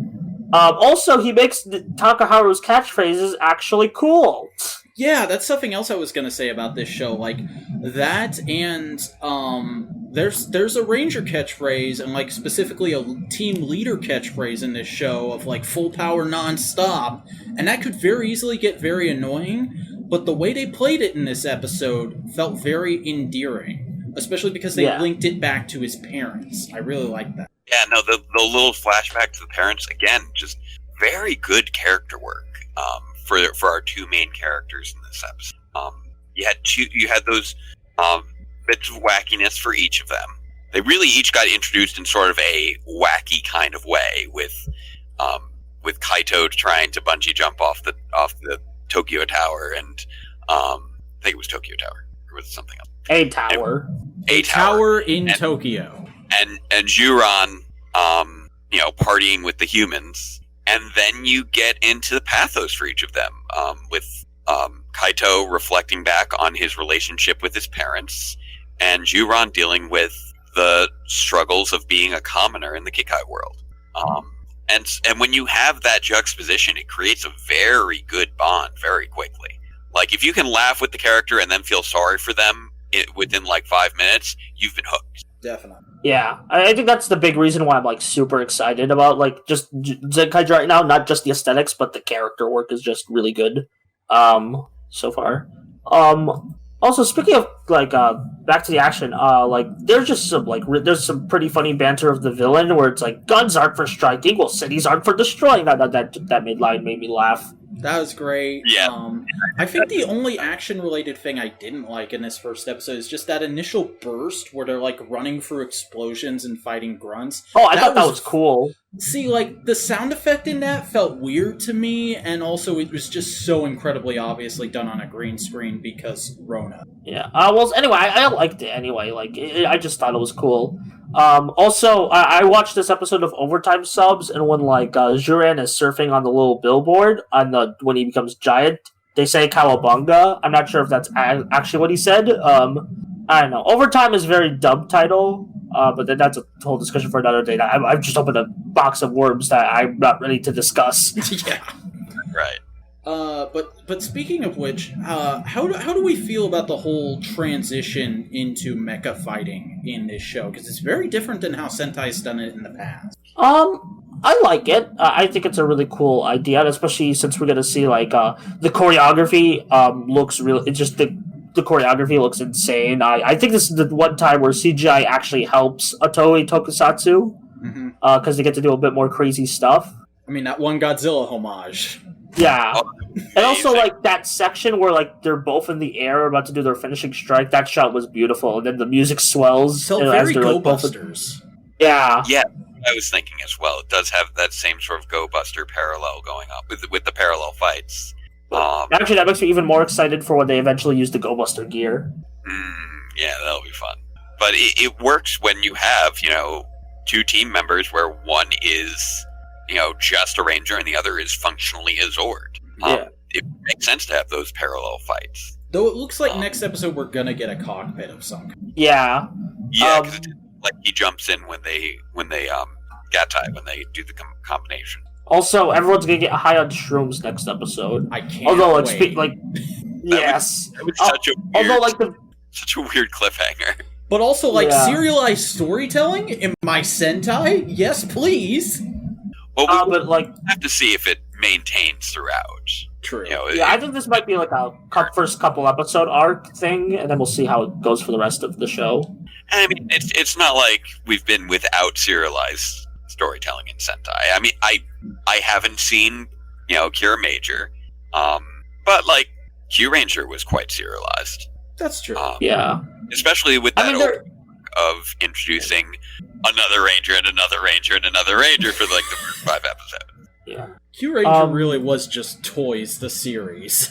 Also, he makes Takaharu's catchphrases actually cool. Yeah, that's something else I was going to say about this show. Like, that and there's a Ranger catchphrase and, like, specifically a team leader catchphrase in this show of, like, full power nonstop. And that could very easily get very annoying, but the way they played it in this episode felt very endearing. Especially because they linked it back to his parents. I really like that. Yeah, no, the little flashback to the parents, again, just very good character work. For our two main characters in this episode, you had those bits of wackiness for each of them. They really each got introduced in sort of a wacky kind of way, with Kaito trying to bungee jump off the Tokyo Tower, and I think it was Tokyo Tower, or was it something else? A tower. A tower in Tokyo, and Juron, partying with the humans. And then you get into the pathos for each of them, with Kaito reflecting back on his relationship with his parents, and Juron dealing with the struggles of being a commoner in the Kikai world. And when you have that juxtaposition, it creates a very good bond very quickly. Like, if you can laugh with the character and then feel sorry for them within like 5 minutes, you've been hooked. Definitely. Yeah, I think that's the big reason why I'm like super excited about like just Zenkaiger right now. Not just the aesthetics, but the character work is just really good. So far. Also, speaking of like back to the action, like there's just some there's some pretty funny banter of the villain where it's like guns aren't for striking, well cities aren't for destroying. That line made me laugh. That was great. Yeah. I think the only action-related thing I didn't like in this first episode is just that initial burst where they're, like, running through explosions and fighting grunts. Oh, I thought that was cool. See, like, the sound effect in that felt weird to me, and also it was just so incredibly obviously done on a green screen because Rona. Yeah. Well, anyway, I liked it anyway. Like, I just thought it was cool. Also, I watched this episode of Overtime Subs, and when Juran is surfing on the little billboard when he becomes giant, they say Cowabunga. I'm not sure if that's actually what he said. I don't know. Overtime is very dub title, but then that's a whole discussion for another day. I've just opened a box of worms that I'm not ready to discuss. Yeah. Right. But speaking of which, how do we feel about the whole transition into mecha fighting in this show? Because it's very different than how Sentai's done it in the past. I like it. I think it's a really cool idea, especially since we're gonna see the choreography looks real. It's just the choreography looks insane. I think this is the one time where CGI actually helps a Toei Tokusatsu because they get to do a bit more crazy stuff. I mean, that one Godzilla homage. Yeah. And also, that section where, they're both in the air about to do their finishing strike, that shot was beautiful. And then the music swells. Felt very Go Busters. Yeah. Yeah, I was thinking as well. It does have that same sort of Go Buster parallel going on with the parallel fights. Actually, that makes me even more excited for when they eventually use the Go Buster gear. Yeah, that'll be fun. But it works when you have, two team members where one is, just a ranger and the other is functionally a Zord. It makes sense to have those parallel fights. Though it looks like next episode we're gonna get a cockpit of some kind. Yeah. Yeah, because he jumps in when they Gatai, when they do the combination. Also, everyone's gonna get high on shrooms next episode. I can't. Although, wait. yes. That was such a weird, such a weird cliffhanger. But also, serialized storytelling in my Sentai? Yes, please. Well, we have to see if it maintains throughout. True. I think this might be like a first couple episode arc thing, and then we'll see how it goes for the rest of the show. I mean, it's not like we've been without serialized storytelling in Sentai. I mean, I haven't seen, Cure Major, but Gaoranger was quite serialized. That's true. Especially with that opening of introducing another ranger and another ranger and another ranger for the first 5 episodes. Yeah. Gaoranger really was just Toys, the series.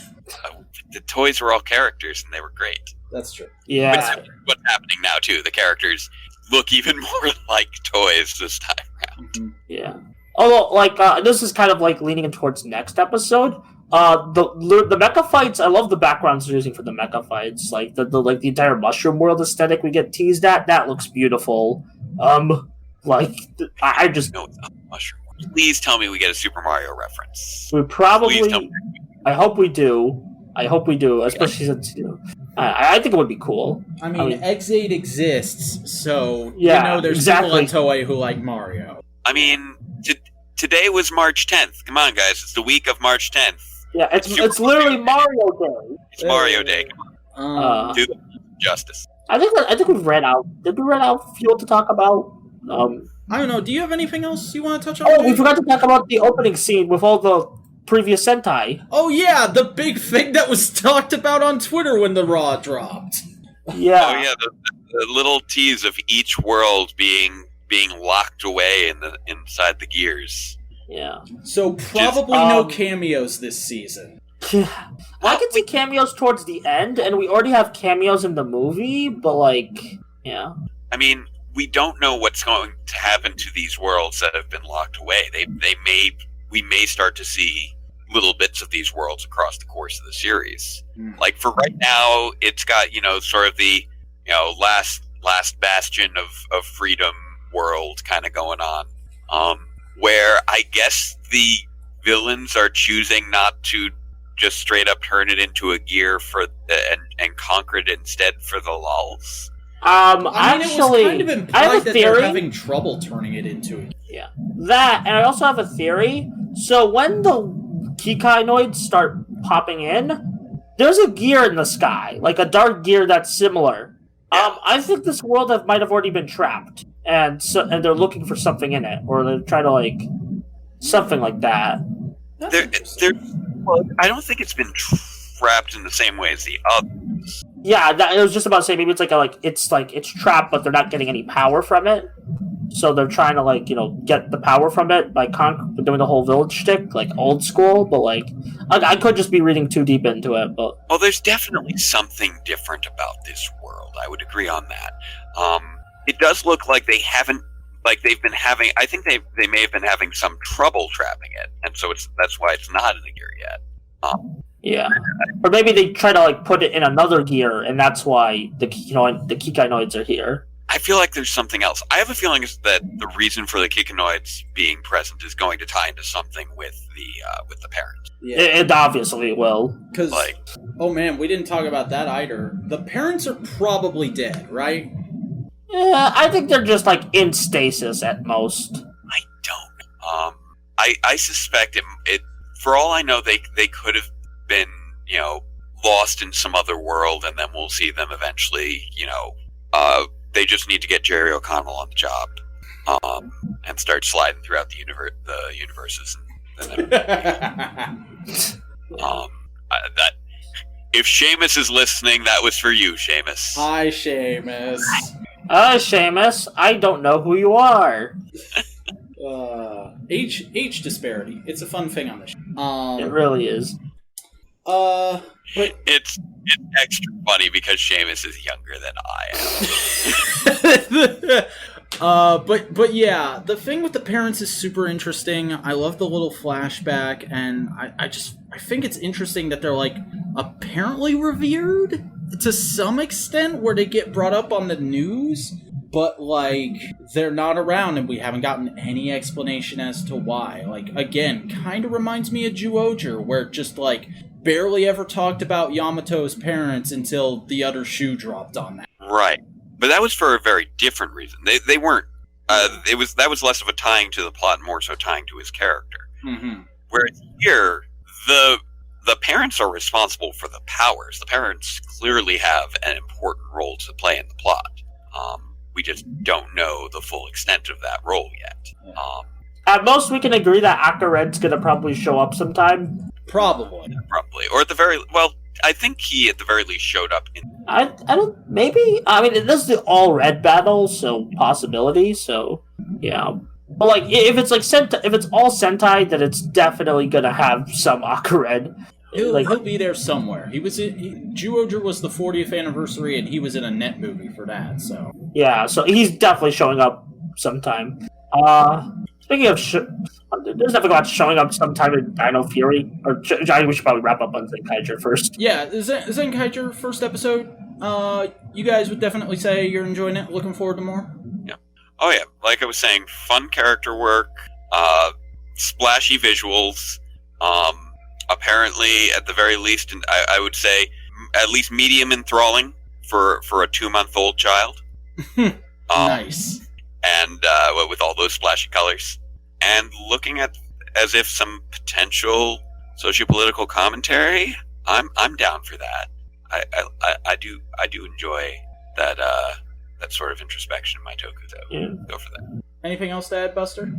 The toys were all characters and they were great. That's true. Yeah. But what's happening now too, the characters look even more like toys this time around. Mm-hmm. Yeah. Although, this is kind of leaning towards next episode. The mecha fights, I love the backgrounds they're using for the mecha fights. The entire mushroom world aesthetic we get teased at, that looks beautiful. I just no, it's not mushroom. Please tell me we get a Super Mario reference. We probably. I hope we do. Especially since I think it would be cool. I mean, X8 exists, so there's exactly. people at Toei who like Mario. I mean, today was March 10th. Come on, guys, it's the week of March 10th. Yeah, it's literally Mario Day. It's Mario Day. Come on. Do them justice. I think we've ran out. Did we run out fuel to talk about? I don't know. Do you have anything else you want to touch on? Oh, we forgot to talk about the opening scene with all the previous Sentai. Oh yeah, the big thing that was talked about on Twitter when the Raw dropped. Yeah. Oh yeah, the little tease of each world being locked away inside the gears. Yeah. So probably no cameos this season. I can see cameos towards the end, and we already have cameos in the movie, but yeah. I mean, we don't know what's going to happen to these worlds that have been locked away. We may start to see little bits of these worlds across the course of the series. For right now, it's got sort of the last bastion of freedom world kind of going on, where I guess the villains are choosing not to just straight up turn it into a gear and conquer it instead for the lulz. Actually, it was kind of implied that they're having trouble turning it into it. Yeah, that, and I also have a theory. So when the Kikainoids start popping in, there's a gear in the sky, a dark gear that's similar. I think this world might have already been trapped, and they're looking for something in it, or they're trying to something like that. I don't think it's been trapped in the same way as the others. Yeah, I was just about to say maybe it's it's trapped, but they're not getting any power from it. So they're trying to get the power from it by doing the whole village shtick, old school. But I could just be reading too deep into it. But there's definitely something different about this world. I would agree on that. It does look like they haven't. They've been having. I think they may have been having some trouble trapping it, and so that's why it's not in the gear yet. Yeah, or maybe they try to put it in another gear, and that's why the Kikainoids are here. I feel like there's something else. I have a feeling that the reason for the Kikainoids being present is going to tie into something with the parents. Yeah. It obviously will. Because, oh man, we didn't talk about that either. The parents are probably dead, right? Yeah, I think they're just in stasis at most. I don't. I suspect it. For all I know, they could have been lost in some other world, and then we'll see them eventually. They just need to get Jerry O'Connell on the job, and start sliding throughout the universes. That if Seamus is listening, that was for you, Seamus. Hi, Seamus. Seamus, I don't know who you are. Age disparity. It's a fun thing on the show. It really is. But It's extra funny because Seamus is younger than I am. but yeah, the thing with the parents is super interesting. I love the little flashback, and I think it's interesting that they're like apparently revered to some extent, where they get brought up on the news, but like they're not around, and we haven't gotten any explanation as to why. Like, again, kind of reminds me of Gaoranger, where just like barely ever talked about Yamato's parents until the other shoe dropped on that. Right. But that was for a very different reason. They weren't. That was less of a tying to the plot, and more so tying to his character. Mm-hmm. Whereas here, the parents are responsible for the powers. The parents clearly have an important role to play in the plot. We just don't know the full extent of that role yet. At most, we can agree that Akared's going to probably show up sometime. Probably, or at the very I think he at the very least showed up in. I don't. Maybe. I mean, this is the all red battle, so possibility. So yeah. But like, if it's like if it's all Sentai, then it's definitely gonna have some Akared. He'll be there somewhere. Gaoranger was the 40th anniversary, and he was in a net movie for that. So yeah, so he's definitely showing up sometime. Speaking of, there's definitely about showing up sometime in Dino Fury. Or Johnny, we should probably wrap up on Zenkaiger first. Yeah, Zenkaiger first episode. You guys would definitely say you're enjoying it. Looking forward to more. Yeah. Oh yeah, like I was saying, fun character work, splashy visuals. Apparently, at the very least, and I would say at least medium enthralling for a 2-month-old child. Nice. And with all those splashy colors, and looking at as if some potential sociopolitical commentary, I'm down for that. I do enjoy that sort of introspection in my Toku, so go for that. Anything else to add, Buster?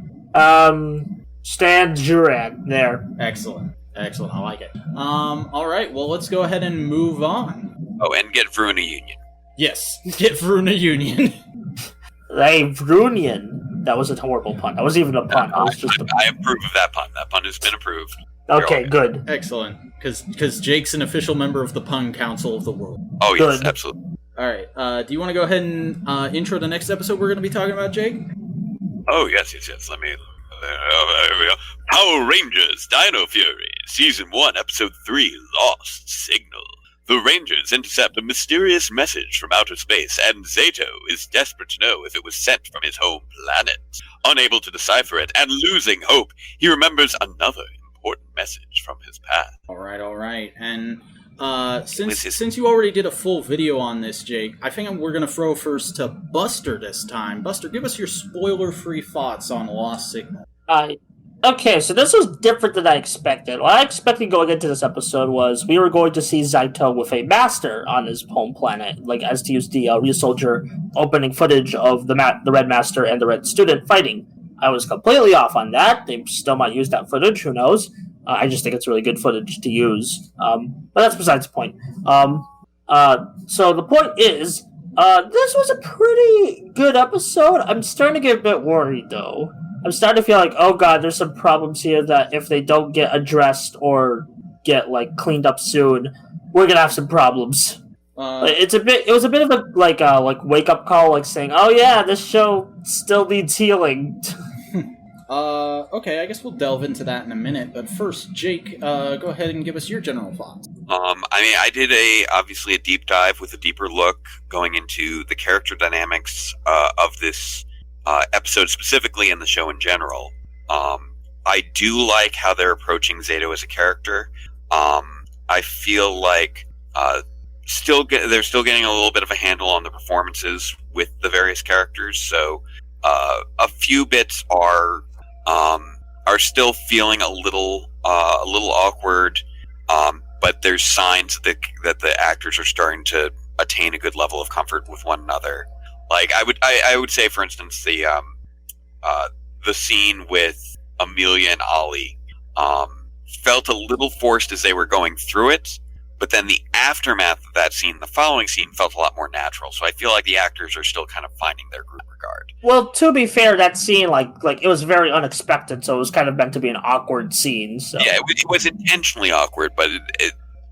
Stan Juran there. Excellent. I like it. All right. Well, let's go ahead and move on. Oh, and get Vruna Union. Yes, get Vruna Union. Hey, Vrunion. That was a horrible pun. That wasn't even a pun. I approve of that pun. That pun has been approved. Okay, good. Excellent. Because Jake's an official member of the Pun Council of the World. Oh, good. Yes, absolutely. All right. Do you want to go ahead and intro the next episode we're going to be talking about, Jake? Oh, yes. Let me... Here we go. Power Rangers Dino Fury, Season 1, Episode 3, Lost Signal. The Rangers intercept a mysterious message from outer space, and Zato is desperate to know if it was sent from his home planet. Unable to decipher it, and losing hope, he remembers another important message from his past. All right. And since you already did a full video on this, Jake, I think we're going to throw first to Buster this time. Buster, give us your spoiler-free thoughts on Lost Signal. Okay, so this was different than I expected. What I expected going into this episode was we were going to see Zato with a master on his home planet, like as to use the Real Soldier opening footage of the Red Master and the Red Student fighting. I was completely off on that. They still might use that footage, who knows? I just think it's really good footage to use. But that's besides the point. So the point is, this was a pretty good episode. I'm starting to get a bit worried, though. I'm starting to feel like, oh god, there's some problems here that if they don't get addressed or get like cleaned up soon, we're gonna have some problems. It was a bit of a like wake up call, like saying, oh yeah, this show still needs healing. Okay, I guess we'll delve into that in a minute. But first, Jake, go ahead and give us your general thoughts. I did obviously a deep dive with a deeper look going into the character dynamics of this episode specifically, and the show in general. I do like how they're approaching Zato as a character. I feel like they're still getting a little bit of a handle on the performances with the various characters. So a few bits are still feeling a little awkward. But there's signs that the actors are starting to attain a good level of comfort with one another. Like I would say, for instance, the scene with Amelia and Ollie felt a little forced as they were going through it, but then the aftermath of that scene, the following scene, felt a lot more natural. So I feel like the actors are still kind of finding their group regard. Well, to be fair, that scene like it was very unexpected, so it was kind of meant to be an awkward scene. So. Yeah, it was intentionally awkward, but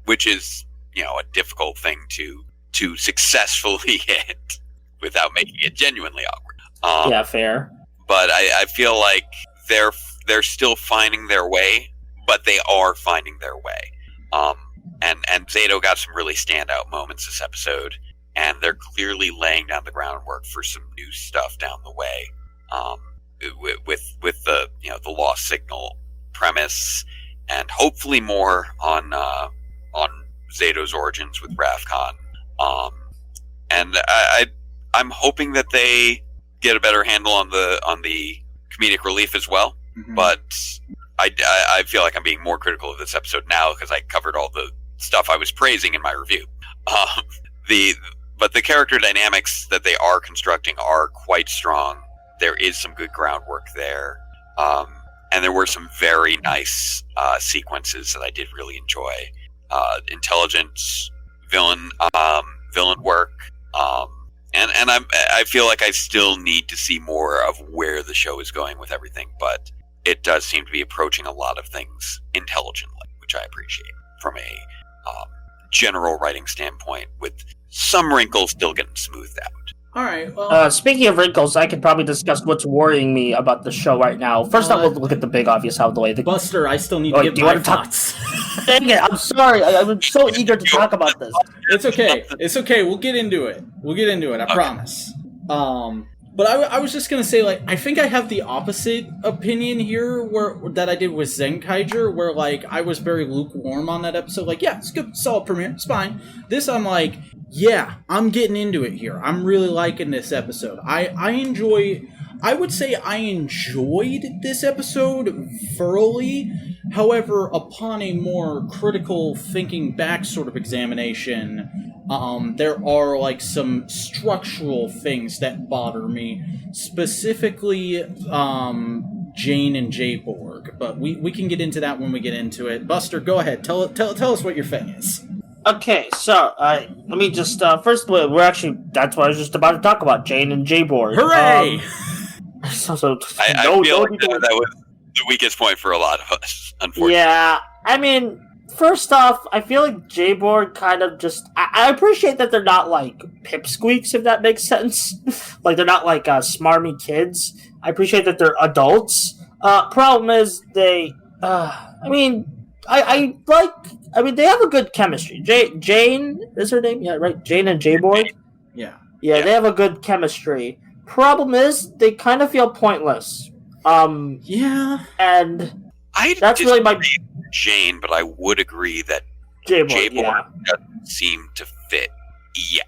which is, a difficult thing to successfully hit without making it genuinely awkward. Yeah, fair. But I feel like they're still finding their way, but they are finding their way. And Zato got some really standout moments this episode, and they're clearly laying down the groundwork for some new stuff down the way. With the the lost signal premise, and hopefully more on Zato's origins with Rafcon. And I'm hoping that they get a better handle on the comedic relief as well. Mhm. But I feel like I'm being more critical of this episode now because I covered all the stuff I was praising in my review. But the character dynamics that they are constructing are quite strong. There is some good groundwork there. And there were some very nice sequences that I did really enjoy. Intelligent villain work. And I feel like I still need to see more of where the show is going with everything, but it does seem to be approaching a lot of things intelligently, which I appreciate from a general writing standpoint, with some wrinkles still getting smoothed out. All right. Well, Speaking of wrinkles, I could probably discuss what's worrying me about the show right now. First off, we'll look at the big obvious out of the way. Buster, I still need to give do you my want to talk? thoughts. Dang it! I'm sorry. I'm so eager to talk about this. It's okay. It's okay. We'll get into it. I promise. But I was just gonna say, like, I think I have the opposite opinion here, that I did with Zenkaiger, where, like, I was very lukewarm on that episode. Like, yeah, it's good, solid premiere, it's fine. This, I'm like, yeah, I'm getting into it here. I'm really liking this episode. I would say I enjoyed this episode thoroughly. However, upon a more critical thinking back sort of examination, there are like some structural things that bother me, specifically Jane and Jayborg. But we can get into that when we get into it. Buster, go ahead. Tell us what your thing is. Okay, so let me just first that's what I was just about to talk about, Jane and Jayborg. Hooray! I feel like that was the weakest point for a lot of us, unfortunately. Yeah, I mean, first off, I feel like Jayborg kind of just... I appreciate that they're not, like, pipsqueaks, if that makes sense. Like, they're not, like, smarmy kids. I appreciate that they're adults. Problem is, they... they have a good chemistry. Jane is her name? Yeah, right? Jane and Jayborg? Yeah. Yeah, they have a good chemistry. Problem is, they kind of feel pointless. Yeah. And I that's really my... Jane, but I would agree that Jayborg doesn't seem to fit yet.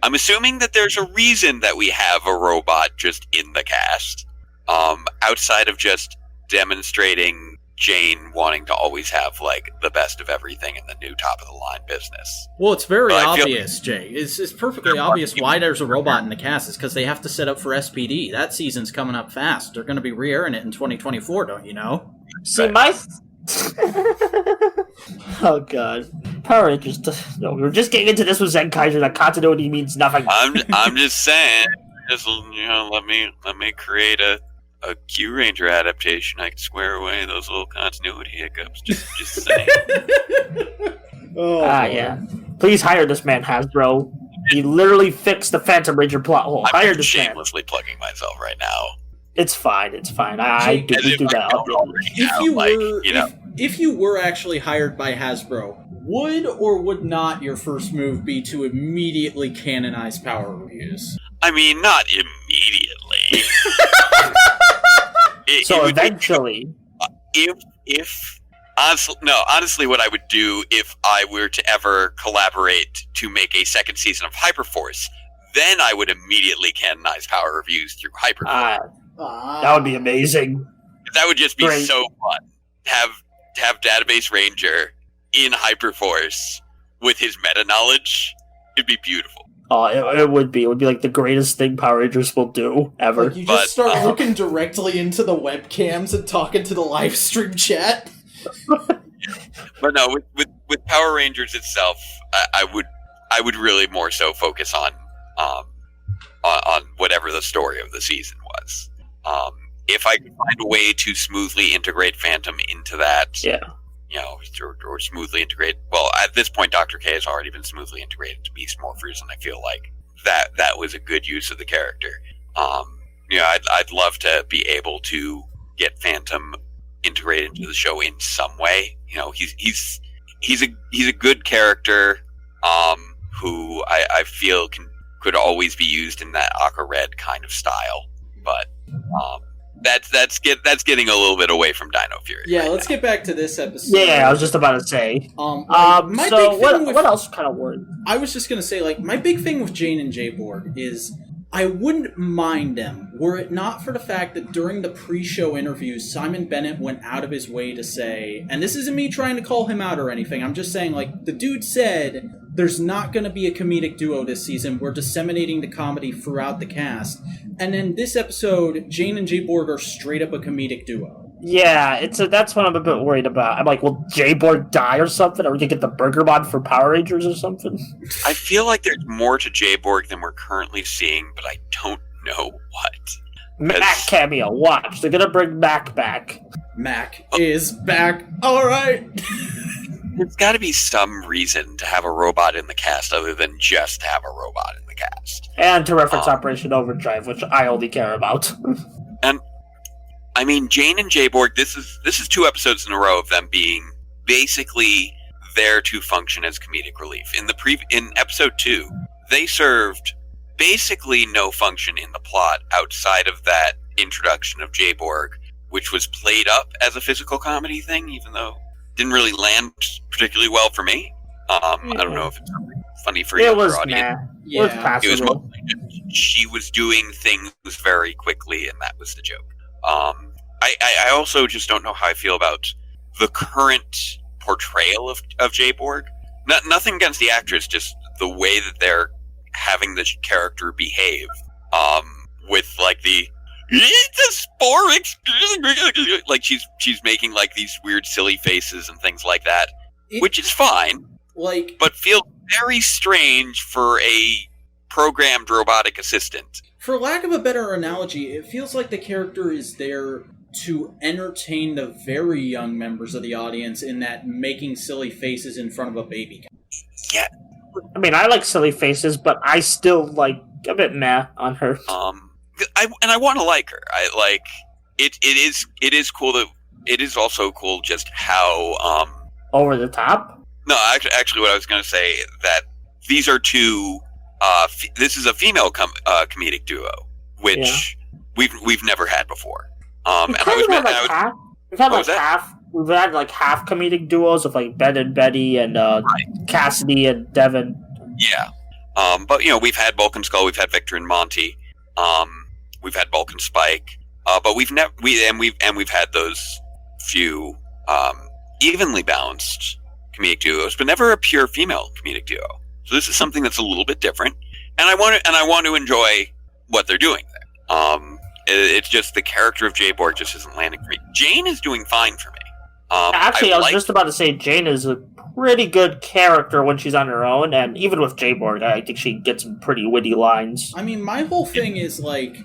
I'm assuming that there's a reason that we have a robot just in the cast, outside of just demonstrating Jane wanting to always have, like, the best of everything in the new top-of-the-line business. Well, it's very obvious, Jay. It's perfectly obvious why there's a robot in the cast. It's because they have to set up for SPD. That season's coming up fast. They're going to be re-airing it in 2024, don't you know? See, oh, God. Power Rangers... No, we were just getting into this with Zenkaiger. That continuity means nothing. I'm just saying, let me create a Q Ranger adaptation. I can square away those little continuity hiccups. Just saying. Yeah. Please hire this man, Hasbro. He literally fixed the Phantom Ranger plot hole. Hire this man. I'm shamelessly plugging myself right now. It's fine. I do that. If you were actually hired by Hasbro, would or would not your first move be to immediately canonize Power Reviews? I mean, not immediately. Eventually. Honestly, what I would do if I were to ever collaborate to make a second season of Hyperforce, then I would immediately canonize Power Reviews through Hyperforce. That would be amazing. That would just be so fun. Have Database Ranger in Hyperforce with his meta knowledge. It'd be beautiful. Oh, it would be. It would be like the greatest thing Power Rangers will do ever. Like you just start looking directly into the webcams and talking to the live stream chat. But no, with Power Rangers itself, I would really more so focus on whatever the story of the season was. If I could find a way to smoothly integrate Phantom into that, or smoothly integrated. Well, at this point, Dr. K has already been smoothly integrated to Beast Morphers, and I feel like that was a good use of the character. I'd love to be able to get Phantom integrated into the show in some way. He's a good character, who I feel could always be used in that Aqua Red kind of style, but that's getting a little bit away from Dino Fury. Yeah, right let's now. get back to this episode. Yeah, I was just about to say. My So big thing what else kind of worried? I was just gonna say, like, my big thing with Jane and J-Borg is I wouldn't mind them were it not for the fact that during the pre-show interviews, Simon Bennett went out of his way to say, and this isn't me trying to call him out or anything, I'm just saying, like, the dude said there's not going to be a comedic duo this season, we're disseminating the comedy throughout the cast, and then this episode, Jane and J-Borg are straight up a comedic duo. Yeah, that's what I'm a bit worried about. I'm like, will J-Borg die or something? Or we could get the Burger Mod for Power Rangers or something? I feel like there's more to J-Borg than we're currently seeing, but I don't know what. Mac cameo, watch. They're gonna bring Mac back. Mac is back. All right. There's got to be some reason to have a robot in the cast other than just to have a robot in the cast. And to reference Operation Overdrive, which I only care about. And I mean, Jane and J-Borg, this is 2 episodes in a row of them being basically there to function as comedic relief. In episode 2, they served basically no function in the plot outside of that introduction of J-Borg, which was played up as a physical comedy thing, even though it didn't really land particularly well for me. I don't know if it's funny for you, was audience. nah. Yeah. It was passable. It was mostly just she was doing things very quickly, and that was the joke. I also just don't know how I feel about the current portrayal of J-Borg. Nothing against the actress, just the way that they're having the character behave. With like it's a spore, like she's making like these weird silly faces and things like that, which is fine. But feels very strange for a programmed robotic assistant. For lack of a better analogy, it feels like the character is there to entertain the very young members of the audience in that making silly faces in front of a baby. Yeah. I mean, I like silly faces, but I still like a bit meh on her. I want to like her. I like it. It is cool that it is also cool just how over the top. No, actually, what I was going to say that these are 2. This is a female comedic duo, which we've never had before. We've had like half comedic duos of like Ben and Betty and Cassidy and Devin. Yeah, but we've had Vulcan Skull, we've had Victor and Monty, we've had Vulcan Spike, but we've had those few evenly balanced comedic duos, but never a pure female comedic duo. So this is something that's a little bit different, and I want to enjoy what they're doing there. It's just the character of J-Borg just isn't landing for me. Jane is doing fine for me. Actually, I was just about to say Jane is a pretty good character when she's on her own, and even with J-Borg, I think she gets some pretty witty lines. I mean, my whole thing is, like,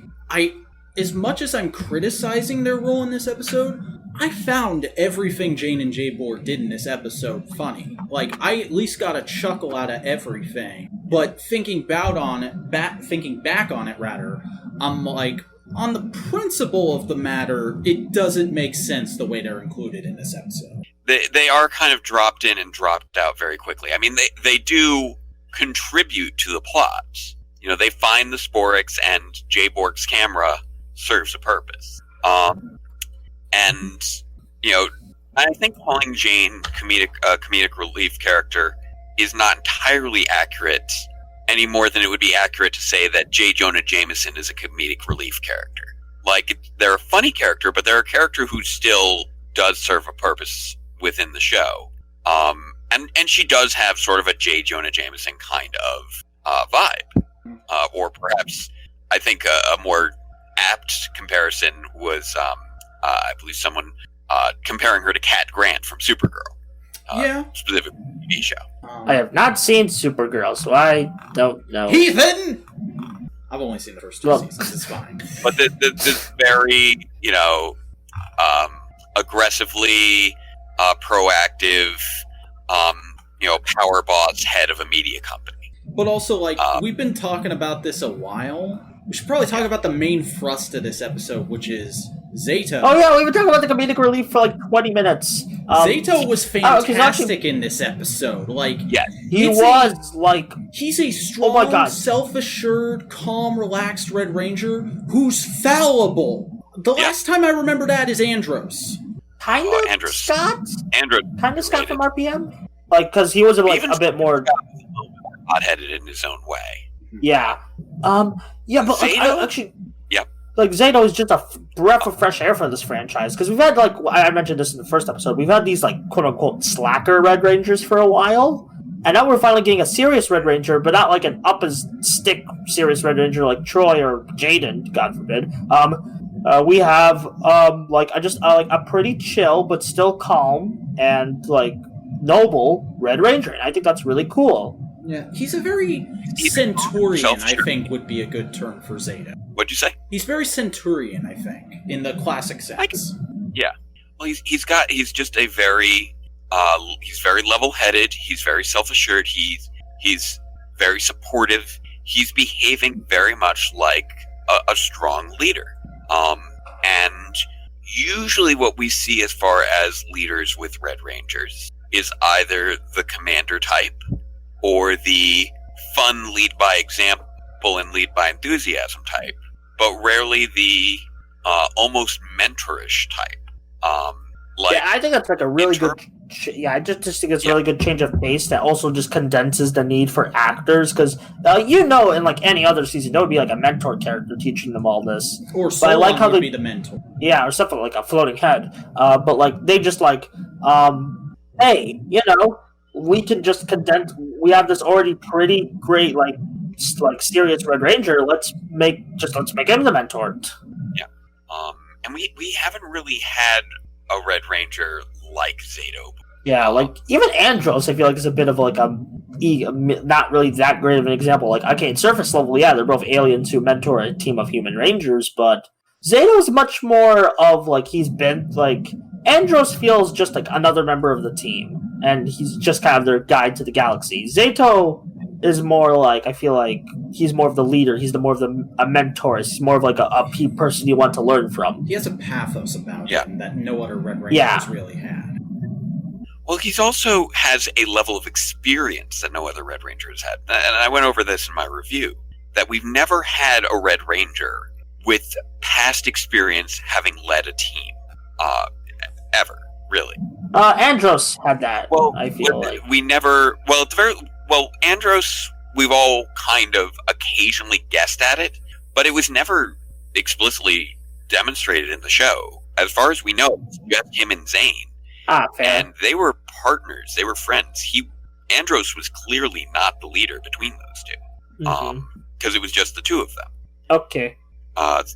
as much as I'm criticizing their role in this episode, I found everything Jane and J-Borg did in this episode funny. Like, I at least got a chuckle out of everything. But thinking back on it, I'm like, on the principle of the matter, it doesn't make sense the way they're included in this episode. They are kind of dropped in and dropped out very quickly. I mean, they do contribute to the plot. They find the Sporix, and J-Borg's camera serves a purpose. And I think calling Jane comedic relief character is not entirely accurate any more than it would be accurate to say that J. Jonah Jameson is a comedic relief character. Like, they're a funny character, but they're a character who still does serve a purpose within the show. And she does have sort of a J. Jonah Jameson kind of vibe. Or perhaps, I think a more apt comparison was, I believe someone comparing her to Cat Grant from Supergirl. Specifically the TV show. I have not seen Supergirl, so I don't know. Heathen! I've only seen the first 2 seasons, it's fine. But this very, aggressively proactive, power boss head of a media company. But also, we've been talking about this a while. We should probably talk about the main thrust of this episode, which is Zato. Oh yeah, we've been talking about the comedic relief for 20 minutes. Zato was fantastic in this episode. He's a strong, self-assured, calm, relaxed Red Ranger who's fallible. The last time I remember that is Andros. Andros. Scott? Andros. Kind of Scott from RPM? Because he was a bit more hot-headed in his own way. Yeah. But Zato? actually... Zato is just a breath of fresh air for this franchise. Because we've had, I mentioned this in the first episode, we've had these, quote-unquote, slacker Red Rangers for a while. And now we're finally getting a serious Red Ranger, but not an up-as-stick serious Red Ranger like Troy or Jaden, God forbid. We have, a pretty chill, but still calm, and, noble Red Ranger. And I think that's really cool. Yeah, he's a very Centurion, I think, would be a good term for Zato. What'd you say? He's very Centurion, I think, in the classic sense. Yeah. Well, he's just a very, he's very level-headed, he's very self-assured, he's very supportive, he's behaving very much like a strong leader. And usually what we see as far as leaders with Red Rangers is either the commander type, or the fun lead by example and lead by enthusiasm type, but rarely the almost mentorish type. I think that's a really good. I just think it's a really good change of pace that also just condenses the need for actors, because in any other season there would be a mentor character teaching them all this. Or Solon would be the mentor. Yeah, or something like a floating head. But they just hey, we can just condense. We have this already pretty great serious Red Ranger. Let's make him the mentor. Yeah. And we haven't really had a Red Ranger like Zato. Yeah, even Andros, I feel is a bit of not really that great of an example. In surface level, yeah, they're both aliens who mentor a team of human rangers, but Zato's much more of he's been Andros feels just another member of the team, and he's just kind of their guide to the galaxy. Zato is more I feel he's more of the leader. He's more of a mentor. He's more of a person you want to learn from. He has a pathos about him that no other Red Rangers really had. Well, he also has a level of experience that no other Red Ranger has had. And I went over this in my review, that we've never had a Red Ranger with past experience having led a team. Ever, really. Andros had that, I feel we never... Andros, we've all kind of occasionally guessed at it, but it was never explicitly demonstrated in the show. As far as we know, it's just him and Zane. Fair. And they were partners. They were friends. Andros was clearly not the leader between those two, because it was just the two of them. Okay.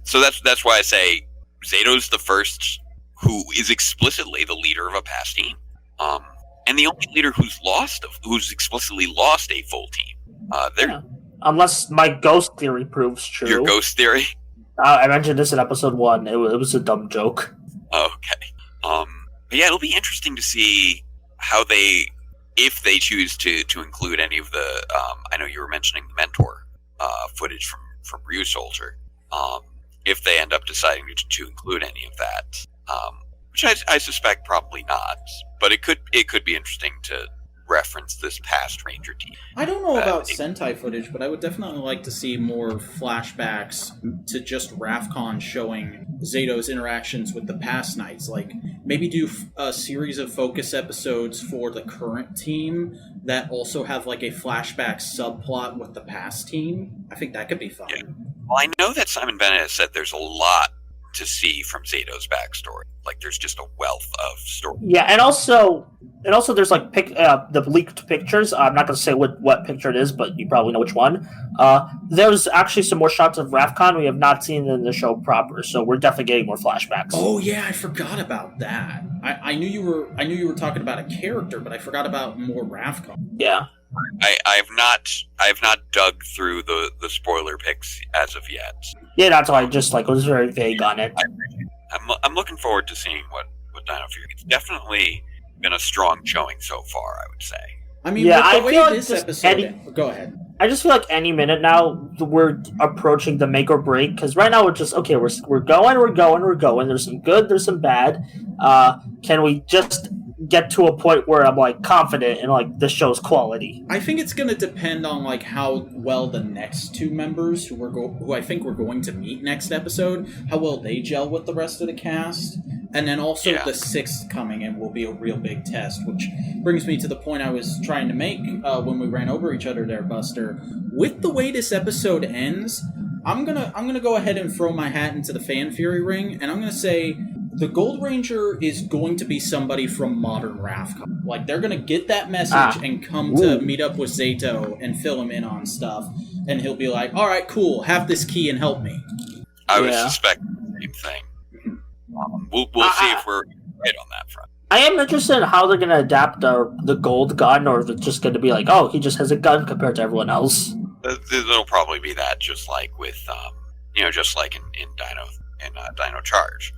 So that's why I say Zato's the first who is explicitly the leader of a past team, and the only leader who's explicitly lost a full team. Unless my ghost theory proves true. Your ghost theory? I mentioned this in episode 1. It was a dumb joke. Okay. But yeah, it'll be interesting to see how if they choose to include any of the. I know you were mentioning the mentor footage from Ryu Soldier. If they end up deciding to include any of that. Which I suspect probably not, but it could be interesting to reference this past Ranger team. I don't know about Sentai footage, but I would definitely like to see more flashbacks to just Rafcon showing Zato's interactions with the past knights. Maybe do a series of focus episodes for the current team that also have a flashback subplot with the past team. I think that could be fun. Yeah. Well, I know that Simon Bennett has said there's a lot to see from Zato's backstory. There's just a wealth of story. Yeah, and also there's the leaked pictures. I'm not going to say what picture it is, but you probably know which one. There's actually some more shots of Rafcon we have not seen in the show proper, so we're definitely getting more flashbacks. Oh yeah, I forgot about that. I knew you were talking about a character, but I forgot about more Rafcon. Yeah. I have not dug through the spoiler pics as of yet. Yeah, that's why I just was very vague on it. I'm looking forward to seeing what Dino Fury. It's definitely been a strong showing so far, I would say. I mean, Yeah, with the I way feel like this just episode... Go ahead. I just feel like any minute now we're approaching the make or break, because right now we're just okay. We're going. There's some good, there's some bad. Can we just get to a point where I'm like confident in like the show's quality? I think it's going to depend on like how well the next two members who I think we're going to meet next episode, how well they gel with the rest of the cast. And then also the sixth coming in will be a real big test, which brings me to the point I was trying to make when we ran over each other there, Buster. With the way this episode ends, I'm gonna go ahead and throw my hat into the fan fury ring, and I'm gonna say the Gaoranger is going to be somebody from modern Wrath. Like, they're gonna get that message and come to meet up with Zato and fill him in on stuff, and he'll be like, all right, cool, have this key and help me. I would suspect the same thing. We'll see if we're right on that front. I am interested in how they're going to adapt the gold gun, or if it's just going to be like, oh, he just has a gun compared to everyone else. It'll probably be that, just like with, just like in Dino Charge.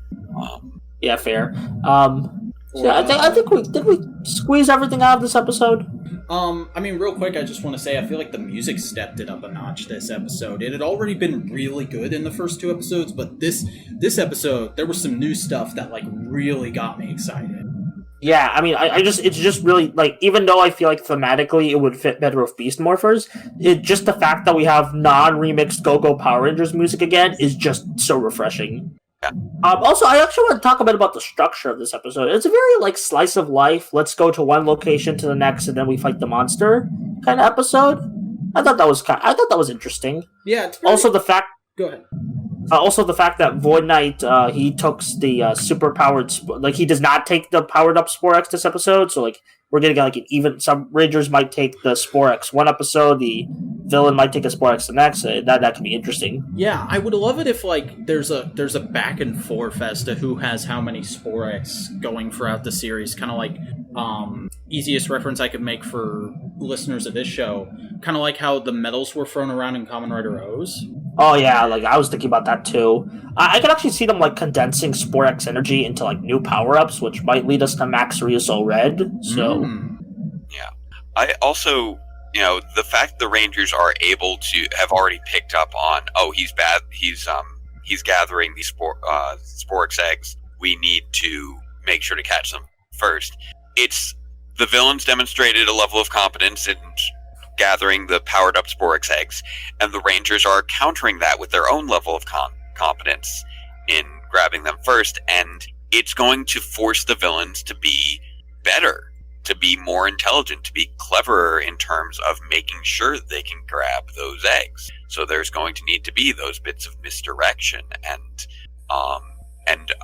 Yeah, fair. I think we squeeze everything out of this episode? I mean, real quick, I just want to say I feel like the music stepped it up a notch this episode. It had already been really good in the first two episodes, but this episode, there was some new stuff that like really got me excited. Yeah, I mean, it's just really, like, even though I feel like thematically it would fit better with Beast Morphers, just the fact that we have non-remixed Go-Go Power Rangers music again is just so refreshing. Yeah. Also, I actually want to talk a bit about the structure of this episode. It's a very, like, slice of life, let's go to one location to the next, and then we fight the monster kind of episode. I thought that was interesting. Yeah. Also, the fact... Go ahead. Also, the fact that Void Knight, he took the super-powered... he does not take the powered-up Spore X this episode, so, we're gonna get, an even... Some Rangers might take the Spore X one episode, the villain might take a Spore X the next. That can be interesting. Yeah, I would love it if, there's a back and forth as to who has how many Spore X going throughout the series. Kind of like, easiest reference I could make for listeners of this show, kind of like how the medals were thrown around in Kamen Rider O's. Oh yeah, I was thinking about that too. I could actually see them condensing Spore X energy into new power-ups, which might lead us to Max Ryuso Red. So yeah, I also, the fact the Rangers are able to have already picked up on, he's bad. He's gathering these Spore X eggs. We need to make sure to catch them first. It's the villains demonstrated a level of competence in gathering the powered-up Spore X eggs, and the Rangers are countering that with their own level of competence in grabbing them first, and it's going to force the villains to be better, to be more intelligent, to be cleverer in terms of making sure they can grab those eggs. So there's going to need to be those bits of misdirection and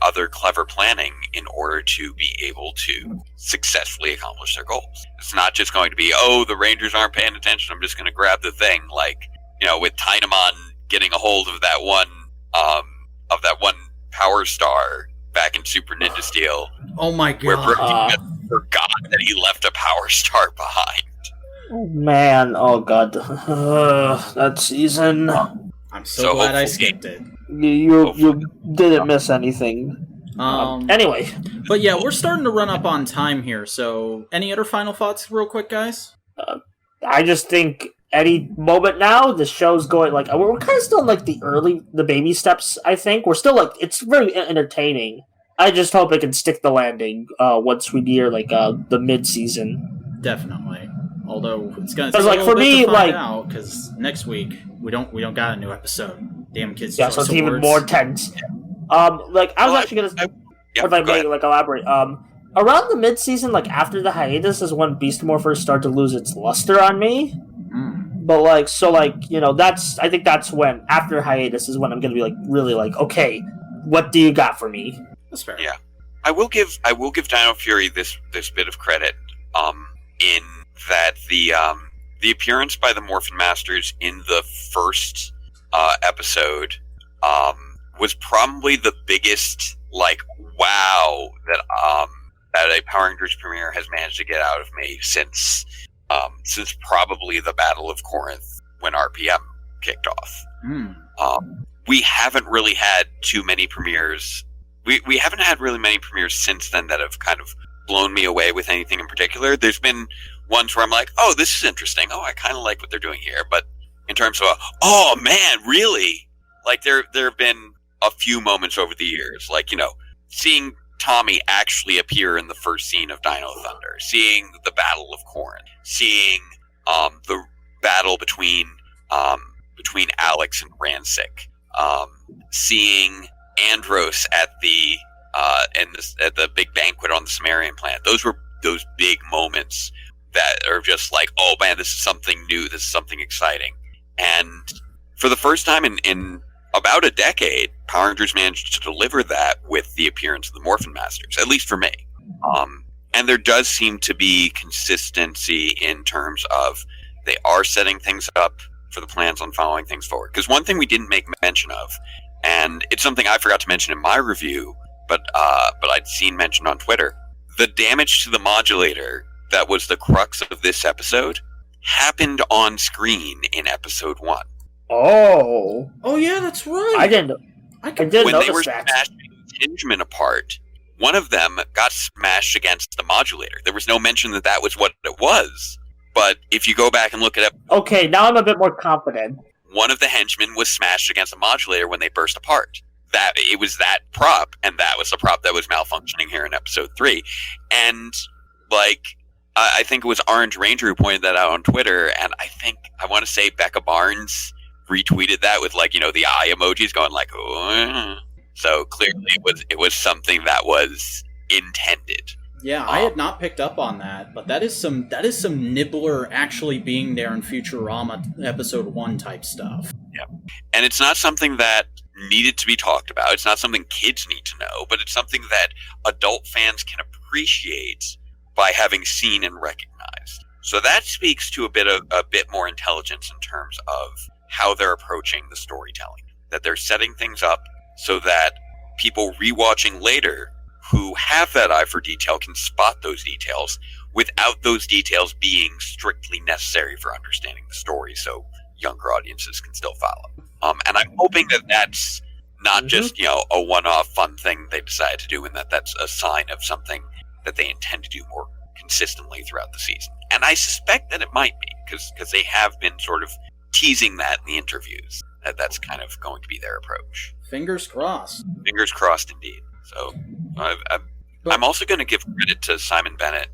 other clever planning in order to be able to successfully accomplish their goals. It's not just going to be, the Rangers aren't paying attention, I'm just going to grab the thing, with Tynamon getting a hold of that one Power Star back in Super Ninja Steel. Oh my god. Where Brode forgot that he left a Power Star behind. Oh man, oh god. That season. I'm so glad I skipped it. You didn't miss anything. Anyway. But yeah, we're starting to run up on time here, so any other final thoughts real quick, guys? I just think any moment now, the show's going, we're kind of still in the baby steps, I think. We're still, it's very entertaining. I just hope it can stick the landing once we near, the mid-season. Definitely. Although, it's going to take a little for bit me, to find out, because next week, we don't got a new episode. Damn kids. Yeah, so it's even more tense. I was actually going to... if I may, elaborate. Around the mid-season, after the hiatus, is when Beast Morphers start to lose its luster on me. But, I think that's when, after hiatus, is when I'm going to be, really okay, what do you got for me? That's fair. Yeah. I will give Dino Fury this bit of credit, in that the appearance by the Morphin Masters in the first episode was probably the biggest wow that a Power Rangers premiere has managed to get out of me since probably the Battle of Corinth when RPM kicked off. We haven't really had too many premieres. We haven't had really many premieres since then that have kind of blown me away with anything in particular. There's been ones where I'm like, oh, this is interesting. Oh, I kind of like what they're doing here. But in terms of, oh man, really? Like there have been a few moments over the years, like, seeing Tommy actually appear in the first scene of Dino Thunder, seeing the Battle of Corinth, seeing the battle between Alex and Rancic, seeing Andros at the big banquet on the Sumerian planet. Those were those big moments that are just like, oh man, this is something new, this is something exciting. And for the first time in about a decade, Power Rangers managed to deliver that with the appearance of the Morphin Masters, at least for me. And there does seem to be consistency in terms of they are setting things up for the plans on following things forward. Because one thing we didn't make mention of, and it's something I forgot to mention in my review, but I'd seen mentioned on Twitter, the damage to the modulator that was the crux of this episode happened on screen in episode 1. Oh yeah, that's right. I didn't When notice they were that. smashing henchmen apart, one of them got smashed against the modulator. There was no mention that was what it was. But if you go back and look at it, Okay, now I'm a bit more confident. one of the henchmen was smashed against the modulator when they burst apart. That it was that prop, and that was the prop that was malfunctioning here in episode 3. And I think it was Orange Ranger who pointed that out on Twitter, and I want to say Becca Barnes retweeted that with the eye emojis going like, oh. So clearly it was something that was intended. Yeah, I had not picked up on that, but that is some Nibbler actually being there in Futurama episode 1 type stuff. Yeah. And it's not something that needed to be talked about. It's not something kids need to know, but it's something that adult fans can appreciate by having seen and recognized. So that speaks to a bit more intelligence in terms of how they're approaching the storytelling. That they're setting things up so that people rewatching later who have that eye for detail can spot those details without those details being strictly necessary for understanding the story, so younger audiences can still follow. And I'm hoping that that's not just a one-off fun thing they decided to do, and that's a sign of something that they intend to do more consistently throughout the season. And I suspect that it might be, because they have been sort of teasing that in the interviews, that's kind of going to be their approach. Fingers crossed. Fingers crossed indeed. So I'm also going to give credit to Simon Bennett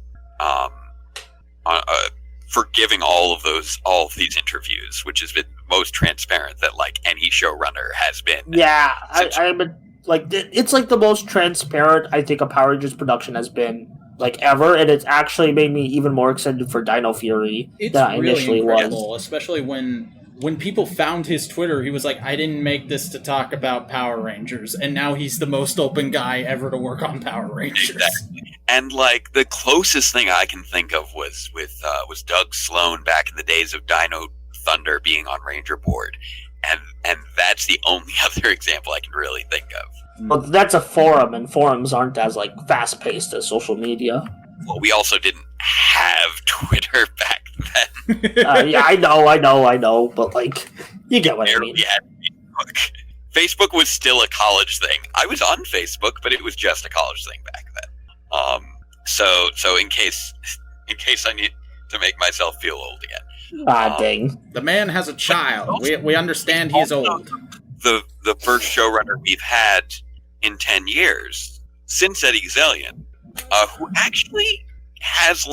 for giving all of these interviews, which has been most transparent that any showrunner has been. Yeah, it's the most transparent I think a Power Rangers production has been ever, and it's actually made me even more excited for Dino Fury than I initially incredible, was. Especially when people found his Twitter, he was like, I didn't make this to talk about Power Rangers, and now he's the most open guy ever to work on Power Rangers. Exactly. And the closest thing I can think of was Doug Sloan back in the days of Dino Thunder being on Ranger Board, and that's the only other example I can really think of. But that's a forum, and forums aren't as fast paced as social media. Well, we also didn't have Twitter back then. Yeah, I know, but you get what I mean. Facebook was still a college thing. I was on Facebook, but it was just a college thing back then. So in case I need to make myself feel old again. Dang. The man has a child. We understand he's old. The first showrunner we've had in 10 years since Eddie Gazillion, who actually has